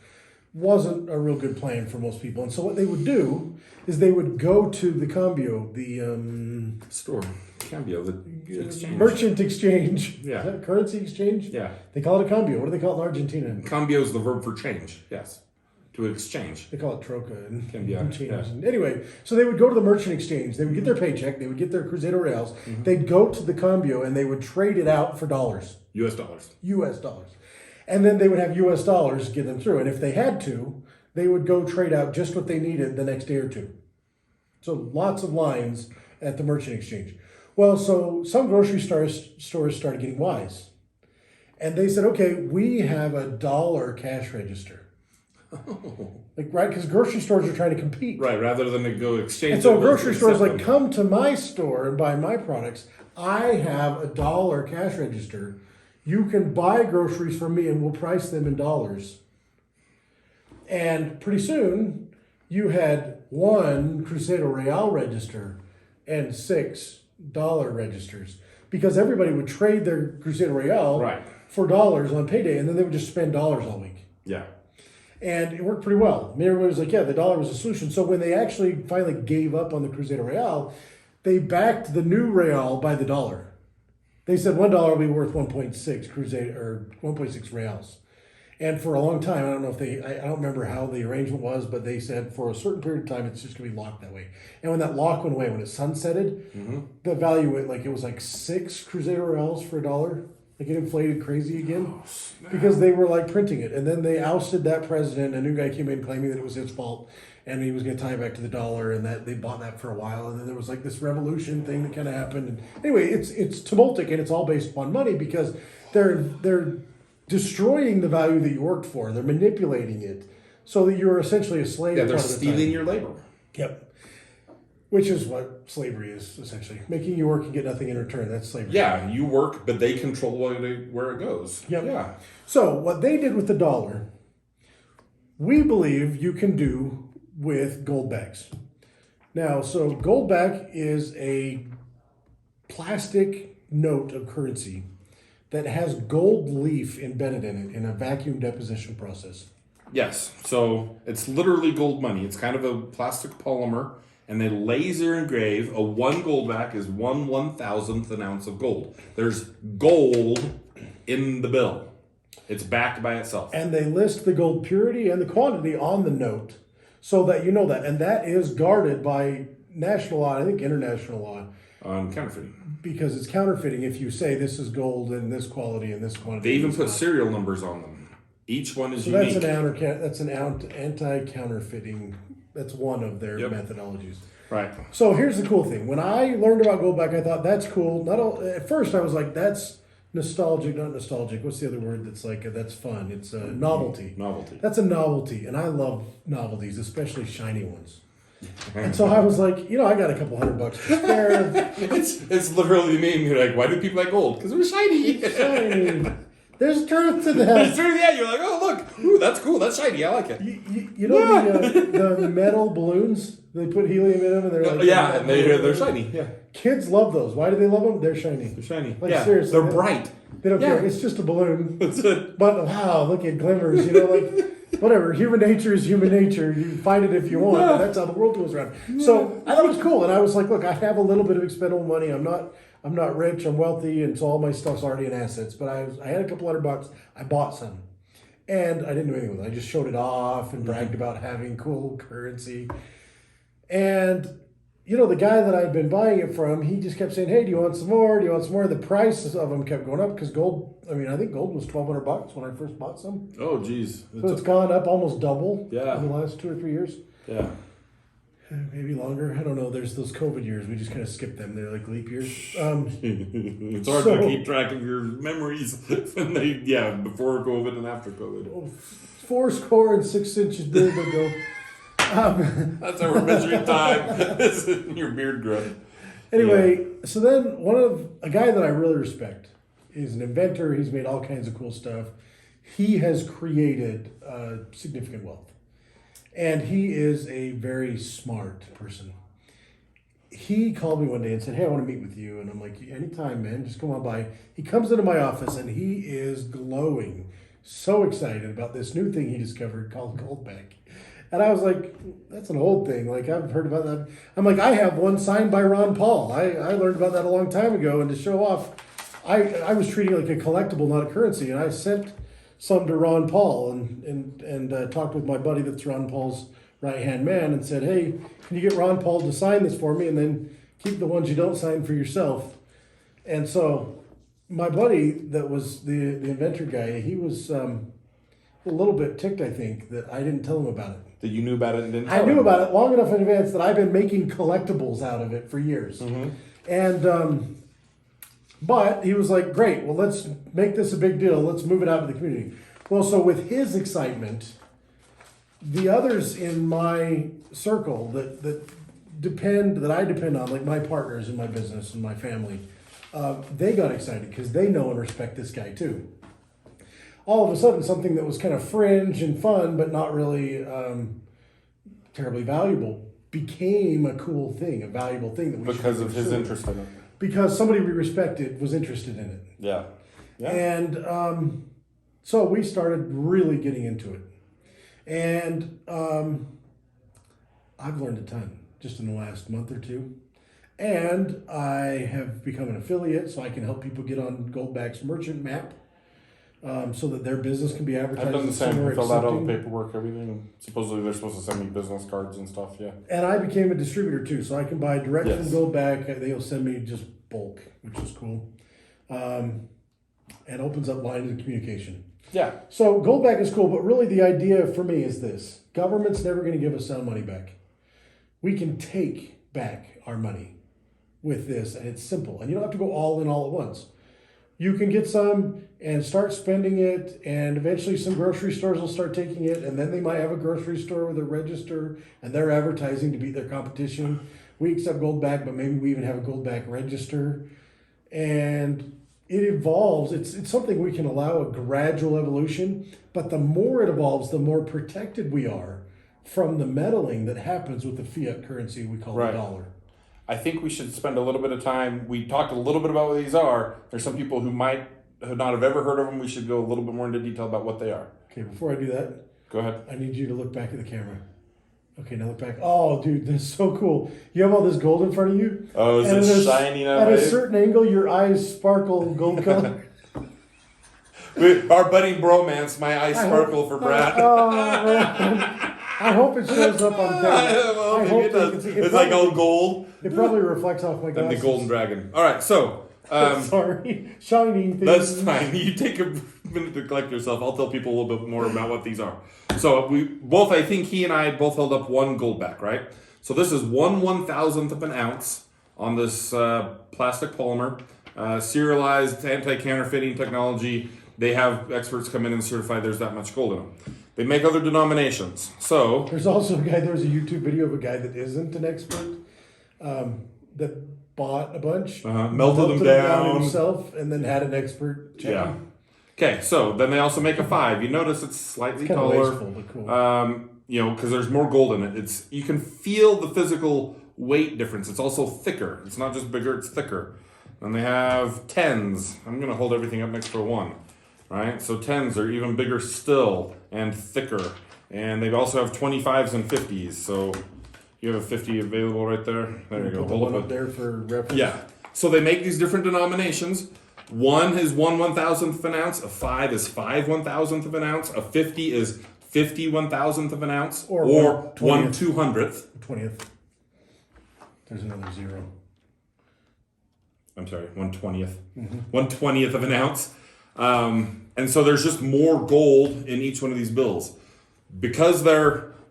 wasn't a real good plan for most people. And so what they would do is they would go to the cambio, the exchange. Merchant exchange. Yeah. Is that currency exchange? Yeah. They call it a cambio. What do they call it in Argentina? Cambio is the verb for change. Yes. To exchange. They call it troca and change. Yeah. Anyway, so they would go to the merchant exchange. They would get their paycheck. They would get their Cruzeiro Reals. Mm-hmm. They'd go to the cambio and they would trade it out for dollars. U.S. dollars. U.S. dollars. And then they would have U.S. dollars get them through. And if they had to, they would go trade out just what they needed the next day or two. So lots of lines at the merchant exchange. Well, so some grocery stores started getting wise. And they said, okay, we have $1 cash register. Oh. Right? Because grocery stores are trying to compete. Right, rather than to go exchange. And so grocery stores like, come to my store and buy my products. I have $1 cash register. You can buy groceries from me and we'll price them in dollars. And pretty soon, you had one Cruzeiro Real register and $6 registers. Because everybody would trade their Cruzeiro Real for dollars on payday, and then they would just spend dollars all week. Yeah. And it worked pretty well. I mean, everybody was like, yeah, the dollar was a solution. So when they actually finally gave up on the Cruzeiro Real, they backed the new real by the dollar. They said $1 will be worth 1.6 Cruzeiro or 1.6 reals. And for a long time, I don't know if I don't remember how the arrangement was, but they said for a certain period of time, it's just going to be locked that way. And when that lock went away, when it sunsetted, the value went it was like 6 Cruzeiro reals for $1. Like it inflated crazy again because they were like printing it. And then they ousted that president. A new guy came in claiming that it was his fault and he was going to tie it back to the dollar, and that they bought that for a while. And then there was like this revolution thing that kind of happened. And anyway, it's tumultic and it's all based upon money because they're destroying the value that you worked for. They're manipulating it so that you're essentially a slave. Yeah, they're stealing your labor. Yep. Which is what slavery is, essentially. Making you work and get nothing in return. That's slavery. Yeah, you work, but they control where it goes. Yep. Yeah. So what they did with the dollar, we believe you can do with Goldbacks. Now, so Goldback is a plastic note of currency that has gold leaf embedded in it in a vacuum deposition process. Yes. So it's literally gold money. It's kind of a plastic polymer. And they laser engrave a 1 Goldback is 1/1000th an ounce of gold. There's gold in the bill. It's backed by itself. And they list the gold purity and the quantity on the note so that you know that. And that is guarded by national law, I think international law. On counterfeiting. Because it's counterfeiting if you say this is gold and this quality and this quantity. They even put serial numbers on them. Each one is unique. That's an anti-counterfeiting. That's one of their methodologies. Right. So here's the cool thing. When I learned about Goldback, I thought that's cool. At first, I was like, that's nostalgic, not nostalgic. What's the other word that's like that's fun? It's a novelty. Novelty. That's a novelty, and I love novelties, especially shiny ones. And so I was like, I got a couple $100 to spare. It's literally me. You're like, why do people like gold? Because it was shiny. Shiny. There's truth to It's that. true, yeah. You're like, oh look, ooh, that's cool. That's shiny. I like it. You know the metal balloons? They put helium in them, and they're like, Yeah, and they're shiny. Yeah, Kids love those. Why do they love them? They're shiny. they're shiny. Like, yeah, seriously, they're bright. They don't Yeah. care. It's just a balloon. That's it. But wow, look, it glimmers. Like whatever. Human nature is human nature. You find it if you want. But that's how the world goes around. So I thought it was cool, and I was like, look, I have a little bit of expendable money. I'm not rich. I'm wealthy, and so all my stuff's already in assets. But I had a couple $100. I bought some, and I didn't do anything with it. I just showed it off and bragged about having cool currency. And the guy that I'd been buying it from, he just kept saying, "Hey, do you want some more? Do you want some more?" The prices of them kept going up because gold. I think gold was $1,200 when I first bought some. Oh, geez. So it's gone up almost double. Yeah. In the last 2 or 3 years. Yeah. Maybe longer. I don't know. There's those COVID years. We just kind of skipped them. They're like leap years. It's hard to keep track of your memories when before COVID and after COVID. 4 6 inches ago. That's how we're measuring time. It's in your beard growth. Anyway, so then a guy that I really respect is an inventor. He's made all kinds of cool stuff. He has created significant wealth. And he is a very smart person. He called me one day and said, "Hey, I want to meet with you." And I'm like, "Anytime, man, just come on by." He comes into my office and he is glowing, so excited about this new thing he discovered called Goldback. And I was like, "That's an old thing. Like, I've heard about that." I'm like, "I have one signed by Ron Paul. I learned about that a long time ago. And to show off, I was treating it like a collectible, not a currency. And I sent some to Ron Paul and talked with my buddy that's Ron Paul's right-hand man and said, "Hey, can you get Ron Paul to sign this for me and then keep the ones you don't sign for yourself?" And so my buddy that was the inventor guy, he was a little bit ticked, I think, that I didn't tell him about it. That you knew about it and didn't I tell knew him. about it long enough in advance that I've been making collectibles out of it for years. Mm-hmm. And but he was like, "Great, well, let's make this a big deal. Let's move it out to the community." Well, so with his excitement, the others in my circle that I depend on, like my partners in my business and my family, they got excited because they know and respect this guy too. All of a sudden, something that was kind of fringe and fun, but not really terribly valuable, became a cool thing, a valuable thing that we Because should of his pursue. interest in it. Because somebody we respected was interested in it. Yeah. Yeah. And so we started really getting into it. And I've learned a ton just in the last month or two. And I have become an affiliate, so I can help people get on Goldbacks merchant map so that their business can be advertised. I've done the same. somewhere I filled out all the accepting. paperwork, everything. Supposedly they're supposed to send me business cards and stuff, yeah. And I became a distributor too, so I can buy direct Yes. from Goldback. They'll send me just bulk, which is cool. And opens up lines of communication. Yeah. So Goldback is cool, but really the idea for me is this. Government's never going to give us sound money back. We can take back our money with this, and it's simple. And you don't have to go all in all at once. You can get some and start spending it, and eventually some grocery stores will start taking it, and then they might have a grocery store with a register, and they're advertising to beat their competition. We accept Goldback, but maybe we even have a Goldback register. And it evolves. It's something we can allow a gradual evolution, but the more it evolves, the more protected we are from the meddling that happens with the fiat currency we call Right. the dollar. I think we should spend a little bit of time. We talked a little bit about what these are. There's some people who might not have ever heard of them. We should go a little bit more into detail about what they are. Okay, before I do that, Go ahead. I need you to look back at the camera. Okay, now look back. Oh, dude, this is so cool. You have all this gold in front of you. Oh, is and it at a- shining At a away? certain angle, your eyes sparkle gold color. Our budding bromance, my eyes sparkle for Brad. Oh, man. I hope it shows up on camera. Well, I maybe hope it they does. can see. It's like all gold. It probably reflects off my And glasses. the golden dragon. All right, so Sorry, shiny things. that's fine. You take a minute to collect yourself. I'll tell people a little bit more about what these are. So we both, I think he and I both held up one Goldback, right? So this is 1/1000th of an ounce on this plastic polymer. serialized anti-counterfeiting technology. They have experts come in and certify there's that much gold in them. They make other denominations. So There's also there's a YouTube video of a guy that isn't an expert that bought a bunch, melted them down himself, and then had an expert check them. Okay, so then they also make a 5. You notice it's slightly Kind taller. of wasteful, but cool. Because there's more gold in it. You can feel the physical weight difference. It's also thicker. It's not just bigger, it's thicker. Then they have 10s. I'm going to hold everything up next to a 1. Right? So 10s are even bigger still and thicker. And they also have 25s and 50s. So you have a 50 available right there. There you go. Put the one up there for reference. Yeah. So they make these different denominations. 1 is 1/1000th of an ounce. A 5 is 5/1000th of an ounce. A 50 is 50/1000th of an ounce. Or 1/200th. 20th. There's another 0. I'm sorry, 1/20th. 1/20th of an ounce. And so there's just more gold in each one of these bills. Because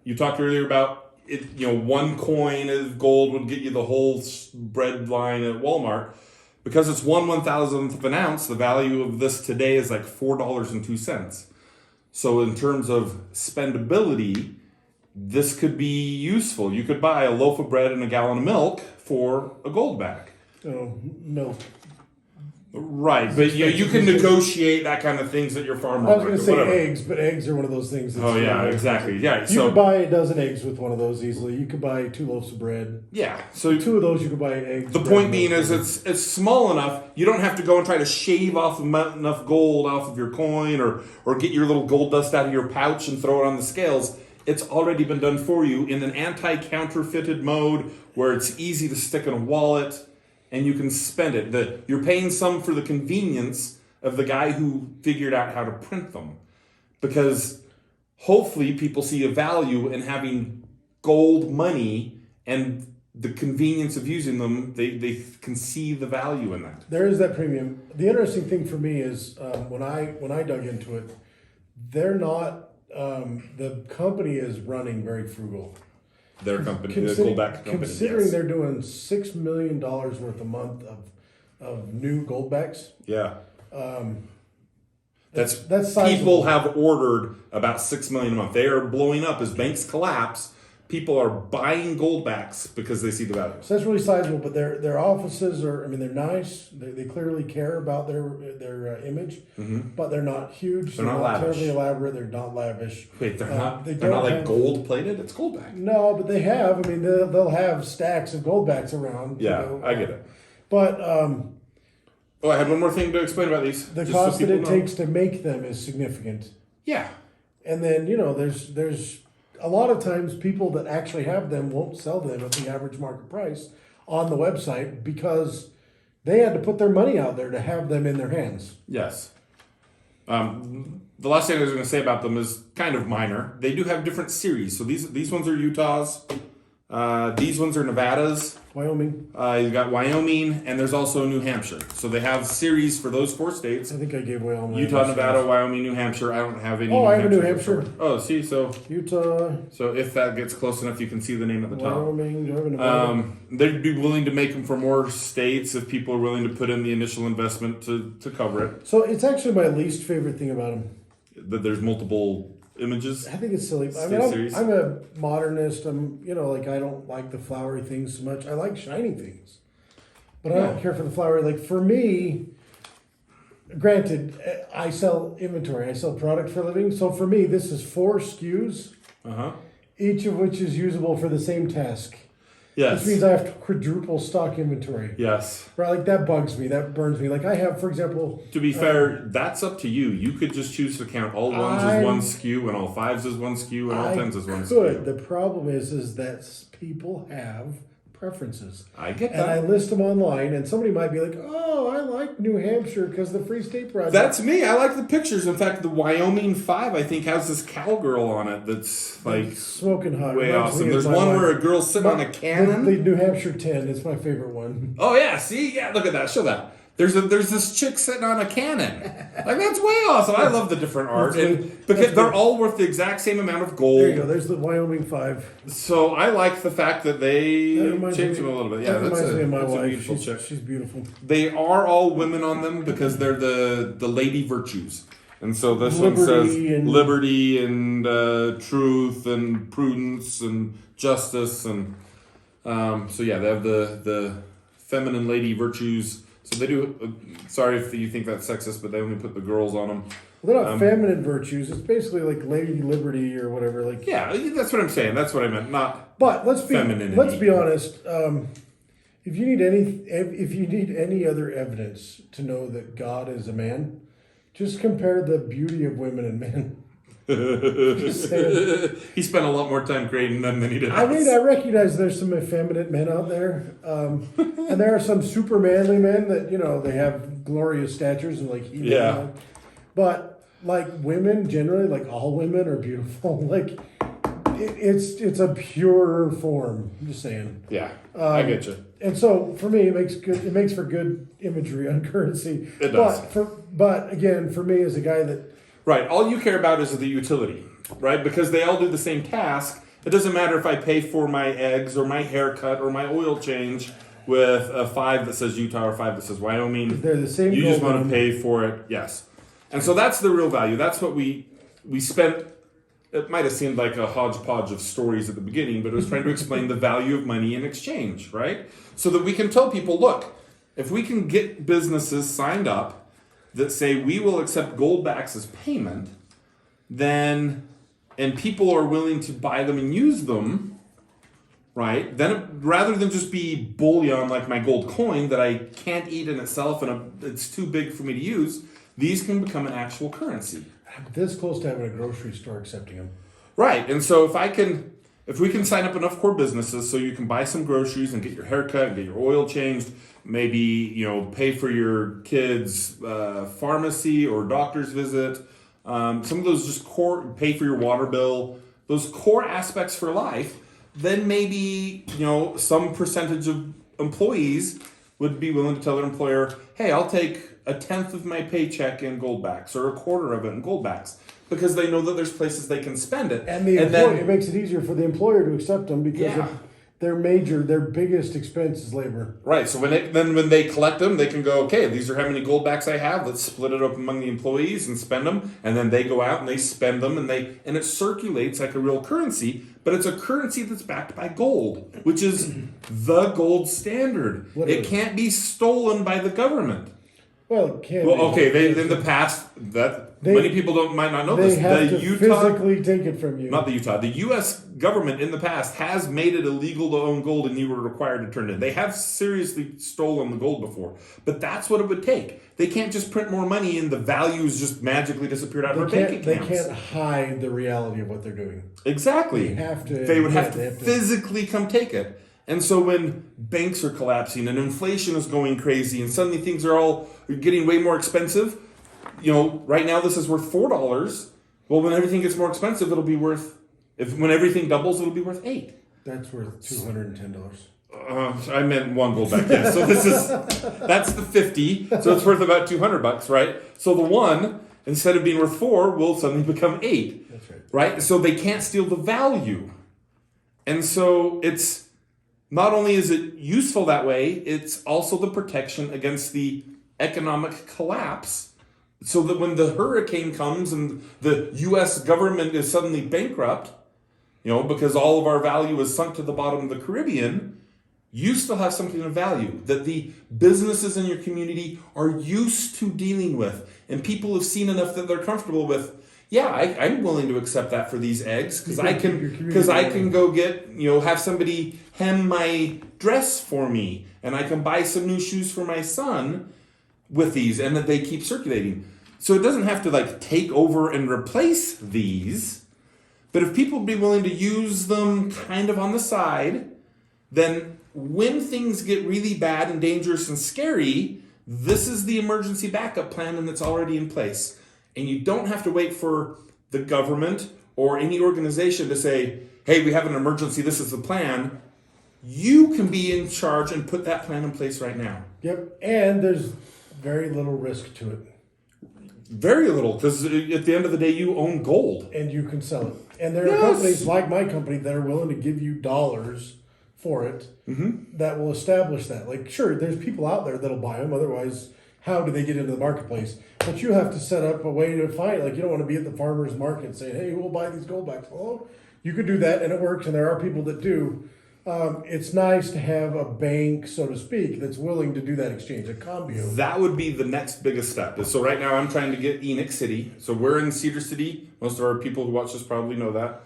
you talked earlier about it, one coin of gold would get you the whole bread line at Walmart. Because it's 1/1000th of an ounce, the value of this today is like $4.02. So in terms of spendability, this could be useful. You could buy a loaf of bread and a gallon of milk for a Goldback. Oh, milk. Right, but you can negotiate that kind of things at your farm I was market. going to say whatever. eggs, but eggs are one of those things. That's Exactly. Yeah, You could buy a dozen eggs with one of those easily. You could buy 2 loaves of bread. Yeah, so 2 of those you could buy eggs. the point being is it's small enough. You don't have to go and try to shave off enough gold off of your coin or get your little gold dust out of your pouch and throw it on the scales. It's already been done for you in an anti-counterfeited mode where it's easy to stick in a wallet. And you can spend it. You're paying some for the convenience of the guy who figured out how to print them. Because hopefully people see a value in having gold money and the convenience of using them. They can see the value in that. There is that premium. The interesting thing for me is when I dug into it, they're not, the company is running very frugal. Their company, the Goldback company. Considering they're doing $6 million worth a month of new Goldbacks. Yeah. That's sizable. People have ordered about 6 million a month. They are blowing up as banks collapse. People are buying Goldbacks because they see the value. So that's really sizable, but their offices are, they're nice. They clearly care about their image, but they're not huge. They're not lavish. Terribly elaborate. They're not lavish. Wait, they're not like gold plated? It's Goldback. No, but they have. They'll have stacks of Goldbacks around. Yeah, I get it. But I had one more thing to explain about these. The cost that it takes to make them is significant. Yeah. And then, there's a lot of times people that actually have them won't sell them at the average market price on the website because they had to put their money out there to have them in their hands. Yes. The last thing I was going to say about them is kind of minor. They do have different series. So these ones are Utah's. These ones are Nevada's. Wyoming. You've got Wyoming, and there's also New Hampshire. So they have series for those 4 states. I think I gave Wyoming. Utah, Nevada, Wyoming, New Hampshire. I don't have any. Oh, I have a New Hampshire. Oh, see, so Utah. So if that gets close enough, you can see the name at the top. Wyoming. Do I have a Nevada? They'd be willing to make them for more states if people are willing to put in the initial investment to cover it. So it's actually my least favorite thing about them. That there's multiple images. I think it's silly. I'm a modernist. I don't like the flowery things so much. I like shiny things, but I don't care for the flowery. Like for me, granted, I sell inventory. I sell product for a living. So for me, this is 4 SKUs, each of which is usable for the same task. Yes. Which means I have to quadruple stock inventory. Yes. Right, like that bugs me. That burns me. Like I have, for example. To be fair, that's up to you. You could just choose to count all 1s as 1 SKU and all 5s as 1 SKU and all 10s as 1 SKU. The problem is that people have preferences. I get that. And I list them online, and somebody might be like, "Oh, I like New Hampshire because the Free State Project." That's me. I like the pictures. In fact, the Wyoming 5, I think, has this cowgirl on it that's like smoking hot. Way awesome. There's one where a girl's sitting on a cannon. The New Hampshire 10 is my favorite one. Oh yeah, see, yeah, look at that. Show that. There's this chick sitting on a cannon. Like, that's way awesome. I love the different art. And because they're all worth the exact same amount of gold. There you go. There's the Wyoming 5. So I like the fact that they changed them a little bit. Yeah, that reminds me of my that's a wife. beautiful chick. She's beautiful. They are all women on them because they're the lady virtues. And so this one says liberty and truth and prudence and justice. And so, yeah, they have the feminine lady virtues. So they do. Sorry if you think that's sexist, but they only put the girls on them. Well, they're not feminine virtues. It's basically like Lady Liberty or whatever. Like, yeah, that's what I'm saying. That's what I meant. Not. But let's be honest. If you need any other evidence to know that God is a man, just compare the beauty of women and men. He spent a lot more time creating them than he did us. I mean, I recognize there's some effeminate men out there, and there are some super manly men that they have glorious statures and like but like women generally, like all women are beautiful. Like it's a pure form. I'm just saying. Yeah, I get you. And so for me, it makes for good imagery on currency. It does. But again, for me as a guy that. Right, all you care about is the utility, right? Because they all do the same task. It doesn't matter if I pay for my eggs or my haircut or my oil change with a 5 that says Utah or 5 that says Wyoming. They're the same. You just want to pay for it, yes. And so that's the real value. That's what we spent. It might have seemed like a hodgepodge of stories at the beginning, but it was trying to explain the value of money in exchange, right? So that we can tell people, look, if we can get businesses signed up that say we will accept Goldbacks as payment, and people are willing to buy them and use them, right? Then rather than just be bullion like my gold coin that I can't eat in itself and it's too big for me to use, these can become an actual currency. I'm this close to having a grocery store accepting them. Right, and so if we can sign up enough core businesses so you can buy some groceries and get your haircut and get your oil changed, maybe pay for your kids' pharmacy or doctor's visit, some of those just core, pay for your water bill, those core aspects for life, then maybe some percentage of employees would be willing to tell their employer, hey, I'll take a 10th of my paycheck in Goldbacks or a quarter of it in Goldbacks. Because they know that there's places they can spend it. And it makes it easier for the employer to accept them because their biggest expense is labor. Right. So when they collect them, they can go, okay, these are how many Goldbacks I have. Let's split it up among the employees and spend them. And then they go out and they spend them and it circulates like a real currency. But it's a currency that's backed by gold, which is the gold standard. It can't be stolen by the government. Well, it can. Well, okay. In the past, many people might not know this. They have to physically take it from you. Not the Utah. The U.S. government in the past has made it illegal to own gold, and you were required to turn it in. They have seriously stolen the gold before, but that's what it would take. They can't just print more money and the values just magically disappeared out of our bank accounts. They can't hide the reality of what they're doing. Exactly. They would have to physically come take it. And so when banks are collapsing and inflation is going crazy and suddenly things are all getting way more expensive, right now this is worth $4. Well, when everything gets more expensive, it'll be worth, when everything doubles, it'll be worth $8. That's worth $210. I meant one Goldback. Yeah. So that's the 50. So it's worth about $200, right? So the one, instead of being worth 4, will suddenly become 8. That's right. Right? So they can't steal the value. And so it's, not only is it useful that way, it's also the protection against the economic collapse. So that when the hurricane comes and the U.S. government is suddenly bankrupt, because all of our value is sunk to the bottom of the Caribbean, you still have something of value that the businesses in your community are used to dealing with. And people have seen enough that they're comfortable with. Yeah, I'm willing to accept that for these eggs because I can go get, have somebody hem my dress for me and I can buy some new shoes for my son with these and that they keep circulating. So it doesn't have to take over and replace these, but if people be willing to use them kind of on the side, then when things get really bad and dangerous and scary, this is the emergency backup plan and it's already in place. And you don't have to wait for the government or any organization to say, hey, we have an emergency, this is the plan. You can be in charge and put that plan in place right now. Yep. And there's very little risk to it. Very little, because at the end of the day, you own gold. And you can sell it. And there are companies like my company that are willing to give you dollars for it that will establish that. Like, sure, there's people out there that'll buy them. Otherwise, how do they get into the marketplace? But you have to set up a way to find it. Like, you don't want to be at the farmer's market saying, hey, we'll buy these Goldbacks. Well, you could do that, and it works, and there are people that do. It's nice to have a bank, so to speak, that's willing to do that exchange, a cambio. That would be the next biggest step. So right now I'm trying to get Enoch City. So we're in Cedar City. Most of our people who watch this probably know that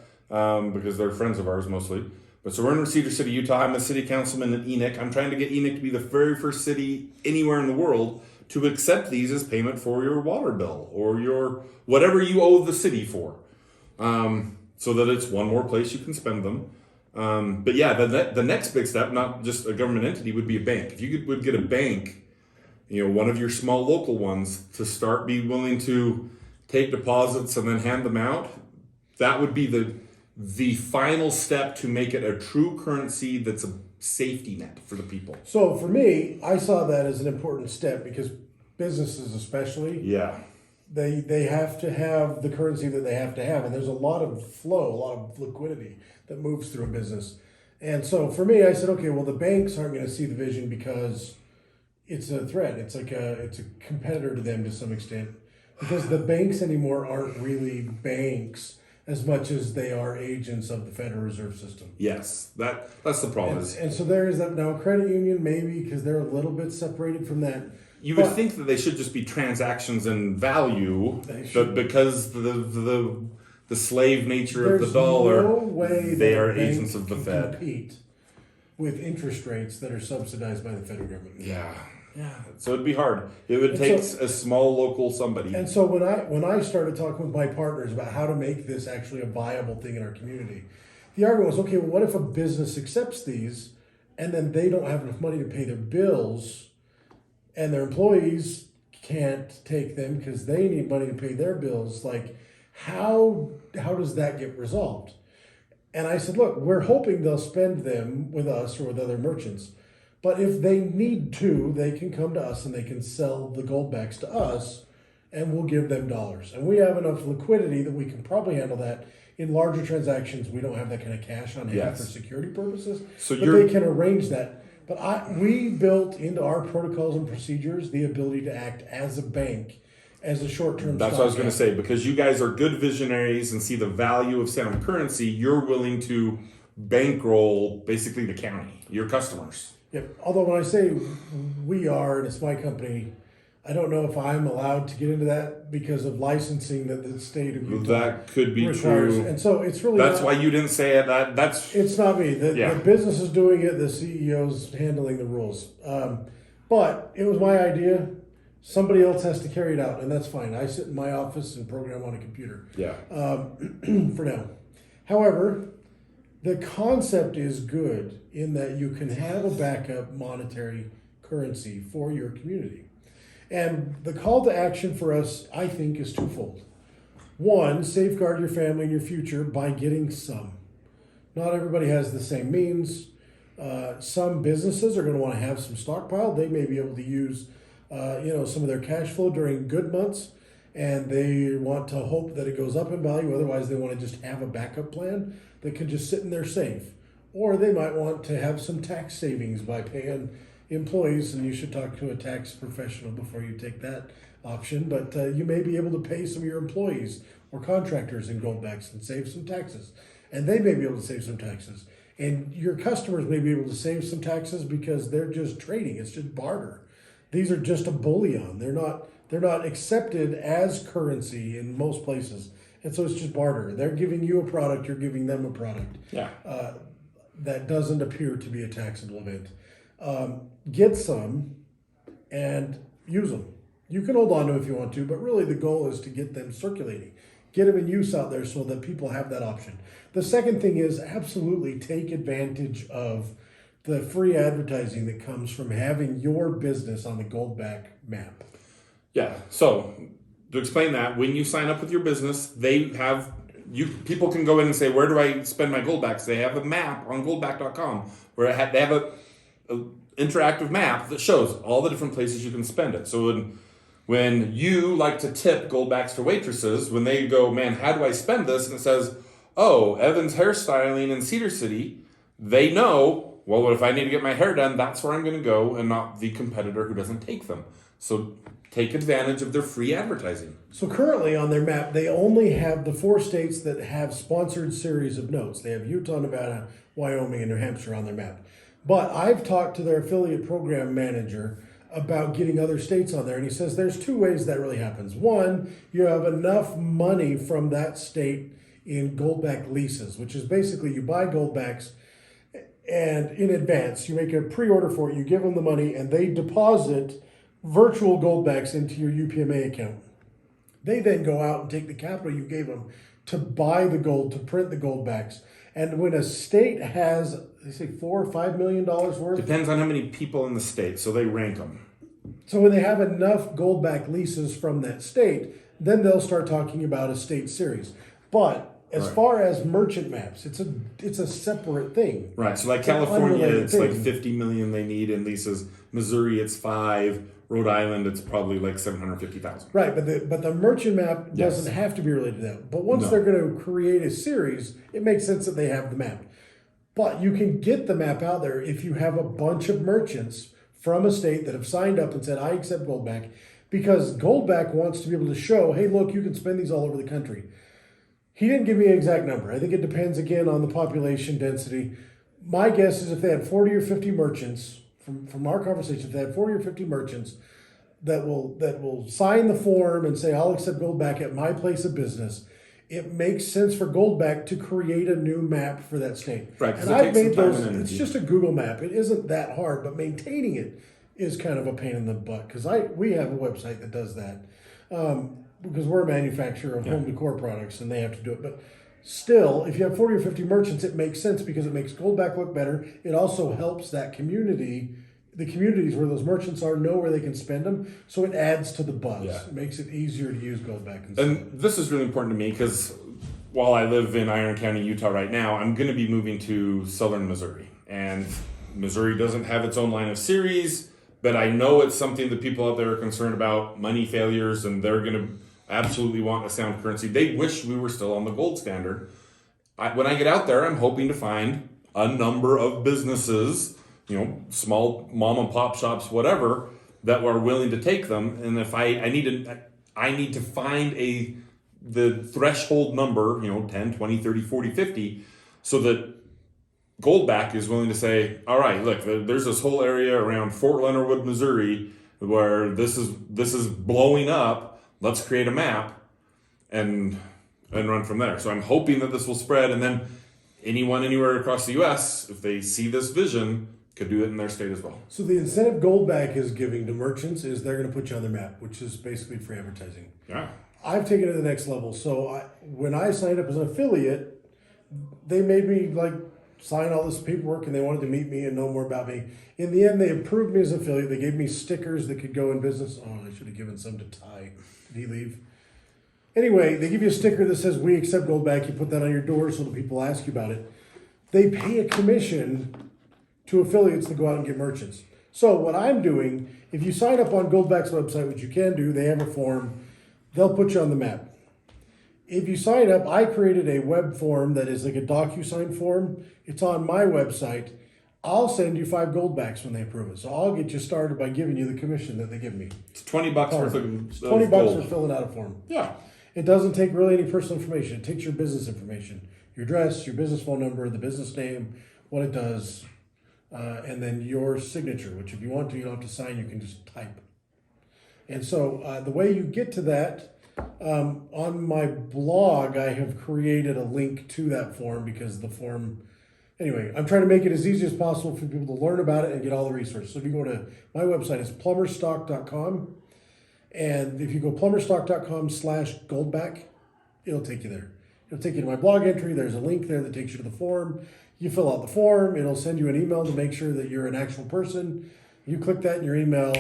because they're friends of ours mostly. But so we're in Cedar City, Utah. I'm a city councilman in Enoch. I'm trying to get Enoch to be the very first city anywhere in the world to accept these as payment for your water bill or your whatever you owe the city for. So that it's one more place you can spend them. But yeah, the next big step, not just a government entity, would be a bank. If you would get a bank, one of your small local ones, to start be willing to take deposits and then hand them out, that would be the final step to make it a true currency that's a safety net for the people. So for me, I saw that as an important step because businesses especially, they have to have the currency that they have to have. And there's a lot of flow, a lot of liquidity that moves through a business. And so for me, I said, okay, well, the banks aren't going to see the vision because it's a threat. It's like it's a competitor to them to some extent because the banks anymore aren't really banks as much as they are agents of the Federal Reserve System. Yes, that's the problem. And so there is that now credit union, maybe because they're a little bit separated from that. You would think that they should just be transactions in value, but because the slave nature of the dollar, no way they are agents of the Fed. Compete with interest rates that are subsidized by the federal government. Yeah. So it'd be hard. It would take a small local somebody. And so when I started talking with my partners about how to make this actually a viable thing in our community, the argument was, okay, well, what if a business accepts these and then they don't have enough money to pay their bills and their employees can't take them because they need money to pay their bills? Like, how does that get resolved? And I said, look, we're hoping they'll spend them with us or with other merchants. But if they need to, they can come to us and they can sell the Goldbacks to us and we'll give them dollars. And we have enough liquidity that we can probably handle that. In larger transactions, we don't have that kind of cash on hand for security purposes. But they can arrange that. But we built into our protocols and procedures the ability to act as a bank, as a short-term. That's what I was going to say. Because you guys are good visionaries and see the value of sound currency, you're willing to bankroll basically the county, your customers. Yep. Although when I say we are, and it's my company, I don't know if I'm allowed to get into that because of licensing that the state of Utah that could be requires. true. And so it's really that's why you didn't say it. It's not me. The business is doing it. The CEO's handling the rules. But it was my idea. Somebody else has to carry it out, and that's fine. I sit in my office and program on a computer. For now. However, the concept is good in that you can have a backup monetary currency for your community. And the call to action for us, I think, is twofold. One, safeguard your family and your future by getting some. Not everybody has the same means. Some businesses are going to want to have some stockpile. They may be able to use some of their cash flow during good months, and they want to hope that it goes up in value. Otherwise, they want to just have a backup plan that can just sit in their safe. Or they might want to have some tax savings by paying employees, and you should talk to a tax professional before you take that option. But you may be able to pay some of your employees or contractors in Goldbacks and save some taxes. And they may be able to save some taxes. And your customers may be able to save some taxes because they're just trading. It's just barter. These are just a bullion. They're not accepted as currency in most places. And so it's just barter. They're giving you a product, you're giving them a product. That doesn't appear to be a taxable event. Get some and use them. You can hold on to them if you want to, but really the goal is to get them circulating. Get them in use out there so that people have that option. The second thing is absolutely take advantage of the free advertising that comes from having your business on the Goldback map. Yeah, so to explain that, when you sign up with your business, people can go in and say, where do I spend my Goldbacks? They have a map on goldback.com where they have interactive map that shows all the different places you can spend it. So when you like to tip Goldbacks to waitresses, when they go, man, how do I spend this? And it says, oh, Evan's Hairstyling in Cedar City, they know, well, if I need to get my hair done, that's where I'm going to go and not the competitor who doesn't take them. So take advantage of their free advertising. So currently on their map, they only have the 4 states that have sponsored series of notes. They have Utah, Nevada, Wyoming, and New Hampshire on their map. But I've talked to their affiliate program manager about getting other states on there, and he says there's 2 ways that really happens. One, you have enough money from that state in Goldback leases, which is basically you buy Goldbacks and in advance, you make a pre-order for it, you give them the money, and they deposit virtual Goldbacks into your UPMA account. They then go out and take the capital you gave them to buy the gold, to print the Goldbacks. And when a state has, they say $4 or $5 million worth. Depends on how many people in the state, so they rank them. So when they have enough Goldback leases from that state, then they'll start talking about a state series. But as far as merchant maps, it's a separate thing. Right. So like California, it's like 50 million they need in leases. Missouri, it's 5. Rhode Island, it's probably like 750,000. Right, but the merchant map doesn't have to be related to that. But once they're going to create a series, it makes sense that they have the map. But you can get the map out there if you have a bunch of merchants from a state that have signed up and said, I accept Goldback, because Goldback wants to be able to show, hey, look, you can spend these all over the country. He didn't give me an exact number. I think it depends, again, on the population density. My guess is if they had 40 or 50 merchants, from our conversation, if they had 40 or 50 merchants that will sign the form and say, I'll accept Goldback at my place of business, it makes sense for Goldback to create a new map for that state. Right, and I've made those, it's just a Google map. It isn't that hard, but maintaining it is kind of a pain in the butt, because we have a website that does that. Because we're a manufacturer of home decor products and they have to do it. But still, if you have 40 or 50 merchants, it makes sense because it makes Goldback look better. It also helps that community, the communities where those merchants are, know where they can spend them. So it adds to the buzz. Yeah. It makes it easier to use Goldback. And this is really important to me because while I live in Iron County, Utah right now, I'm going to be moving to southern Missouri. And Missouri doesn't have its own line of series, but I know it's something that people out there are concerned about, money failures, and they're going to absolutely want a sound currency. They wish we were still on the gold standard. When I get out there, I'm hoping to find a number of businesses, small mom and pop shops, whatever, that are willing to take them. And if I need to find the threshold number, 10, 20, 30, 40, 50, so that Goldback is willing to say, all right, look, there's this whole area around Fort Leonard Wood, Missouri, where this is blowing up. Let's create a map and run from there. So I'm hoping that this will spread, and then anyone anywhere across the U.S., if they see this vision, could do it in their state as well. So the incentive Goldback is giving to merchants is they're going to put you on their map, which is basically free advertising. Yeah. I've taken it to the next level. So when I signed up as an affiliate, they made me sign all this paperwork, and they wanted to meet me and know more about me. In the end, they approved me as an affiliate. They gave me stickers that could go in business. Oh, I should have given some to Ty. Did he leave? Anyway, they give you a sticker that says, we accept Goldback. You put that on your door so that people ask you about it. They pay a commission to affiliates to go out and get merchants. So what I'm doing, if you sign up on Goldback's website, which you can do, they have a form, they'll put you on the map. If you sign up, I created a web form that is like a DocuSign form. It's on my website. I'll send you 5 Goldbacks when they approve it. So I'll get you started by giving you the commission that they give me. It's $20 worth of $20 gold. for filling out a form. Yeah. It doesn't take really any personal information. It takes your business information, your address, your business phone number, the business name, what it does, and then your signature, which if you want to, you don't have to sign, you can just type. And so the way you get to that, on my blog, I have created a link to that form because the form, anyway, I'm trying to make it as easy as possible for people to learn about it and get all the resources. So if you go to my website, it's plumberstock.com. And if you go plumberstock.com/Goldback, it'll take you there. It'll take you to my blog entry. There's a link there that takes you to the form. You fill out the form. It'll send you an email to make sure that you're an actual person. You click that in your email.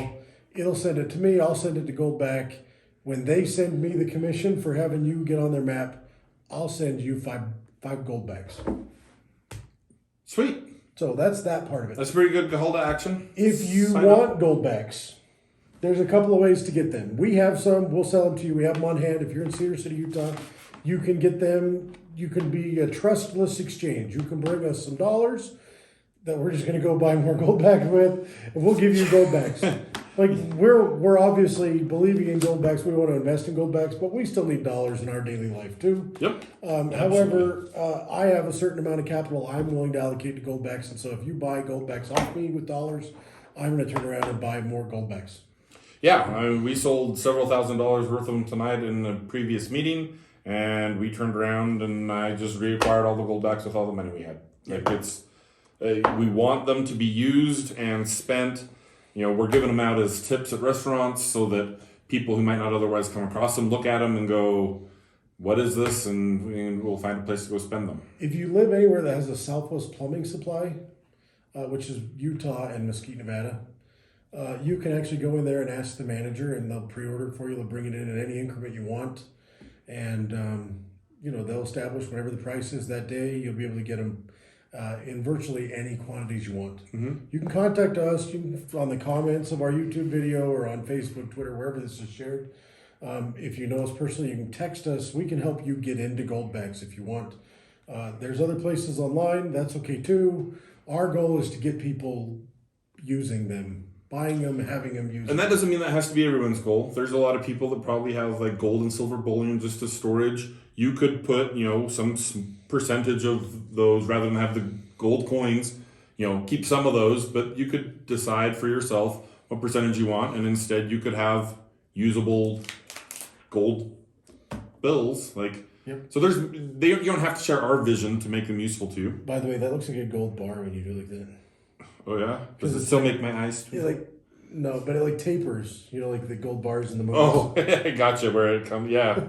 It'll send it to me. I'll send it to Goldback. When they send me the commission for having you get on their map, I'll send you five Goldbacks. Sweet. So that's that part of it. That's a pretty good call to action. If you Sign want up. Goldbacks, there's a couple of ways to get them. We have some. We'll sell them to you. We have them on hand. If you're in Cedar City, Utah, you can get them. You can be a trustless exchange. You can bring us some dollars that we're just going to go buy more Goldbacks with, and we'll give you Goldbacks. Like we're obviously believing in Goldbacks. We want to invest in Goldbacks, but we still need dollars in our daily life too. Yep. However, I have a certain amount of capital I'm willing to allocate to Goldbacks, and so if you buy Goldbacks off me with dollars, I'm going to turn around and buy more Goldbacks. Yeah, I mean, we sold several $1,000s worth of them tonight in a previous meeting, and we turned around and I just reacquired all the Goldbacks with all the money we had. Like it's, we want them to be used and spent. You know, we're giving them out as tips at restaurants so that people who might not otherwise come across them look at them and go, what is this? And we'll find a place to go spend them. If you live anywhere that has a Southwest Plumbing Supply, which is Utah and Mesquite, Nevada, you can actually go in there and ask the manager, and they'll pre-order it for you. They'll bring it in any increment you want, and they'll establish whatever the price is that day. You'll be able to get them in virtually any quantities you want. Mm-hmm. You can contact us on the comments of our YouTube video or on Facebook, Twitter, wherever this is shared. If you know us personally, you can text us. We can help you get into Goldbacks if you want. There's other places online. That's okay too. Our goal is to get people using them, buying them, having them use them. And that doesn't mean that has to be everyone's goal. There's a lot of people that probably have like gold and silver bullion just as storage. You could put, some percentage of those rather than have the gold coins, keep some of those, but you could decide for yourself what percentage you want. And instead you could have usable gold bills. Yep. So you don't have to share our vision to make them useful to you. By the way, that looks like a gold bar when you do like that. Oh yeah? Does it still make my eyes? No, but it tapers. Like the gold bars in the movies. Oh, I gotcha. Where it comes, yeah.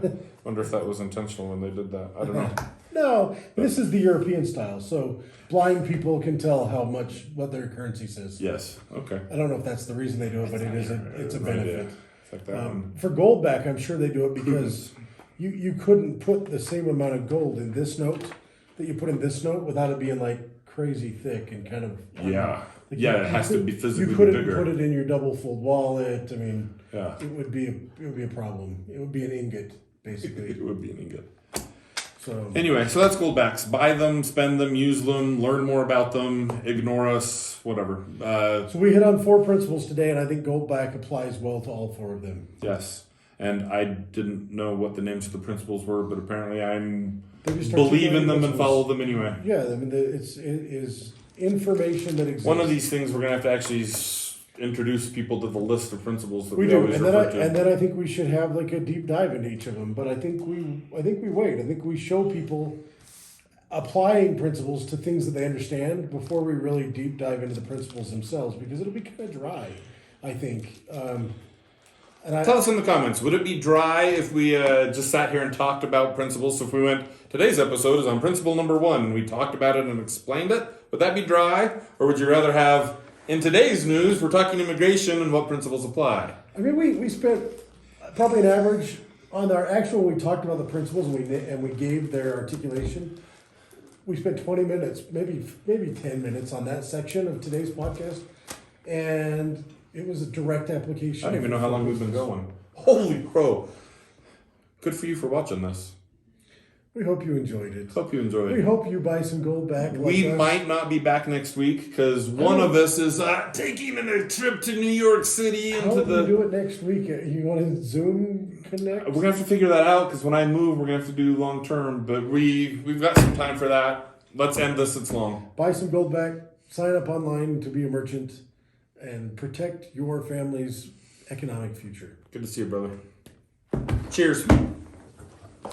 Wonder if that was intentional when they did that. I don't know. No, this is the European style, so blind people can tell what their currency says. Yes. Okay. I don't know if that's the reason they do it, but it's a benefit. It's like that one. For Goldback, I'm sure they do it because you couldn't put the same amount of gold in this note that you put in this note without it being like crazy thick and kind of yeah. It has to be physically You couldn't bigger. put it in your double fold wallet. I mean, yeah, it would be a problem. It would be an ingot, basically. It would be an ingot. So anyway, so that's Goldbacks. Buy them, spend them, use them, learn more about them, ignore us, whatever. So we hit on 4 principles today, and I think Goldback applies well to all 4 of them. Yes. And I didn't know what the names of the principles were, but apparently I'm Believe in them and follow them anyway. Yeah, I mean, it is information that exists. One of these things we're going to have to actually introduce people to the list of principles that we do, always and refer to. And then I think we should have like a deep dive into each of them. But I think we wait. I think we show people applying principles to things that they understand before we really deep dive into the principles themselves, because it'll be kind of dry, I think. Tell us in the comments, would it be dry if we just sat here and talked about principles? So if we went, today's episode is on principle number 1, and we talked about it and explained it, would that be dry? Or would you rather have, in today's news, we're talking immigration and what principles apply? I mean, we spent probably an average on our actual, when we talked about the principles and we gave their articulation, we spent 20 minutes, maybe 10 minutes on that section of today's podcast. And it was a direct application. I don't even know how long we've been going. Holy crow. Good for you for watching this. We hope you enjoyed it. Hope you enjoyed We it. hope you buy some gold back. We might not be back next week because one of us is taking a trip to New York City. How do we do it next week? You want to Zoom connect? We're going to have to figure that out because when I move, we're going to have to do long term. But we've got some time for that. Let's end this. It's long. Buy some gold back. Sign up online to be a merchant and protect your family's economic future. Good to see you, brother. Cheers.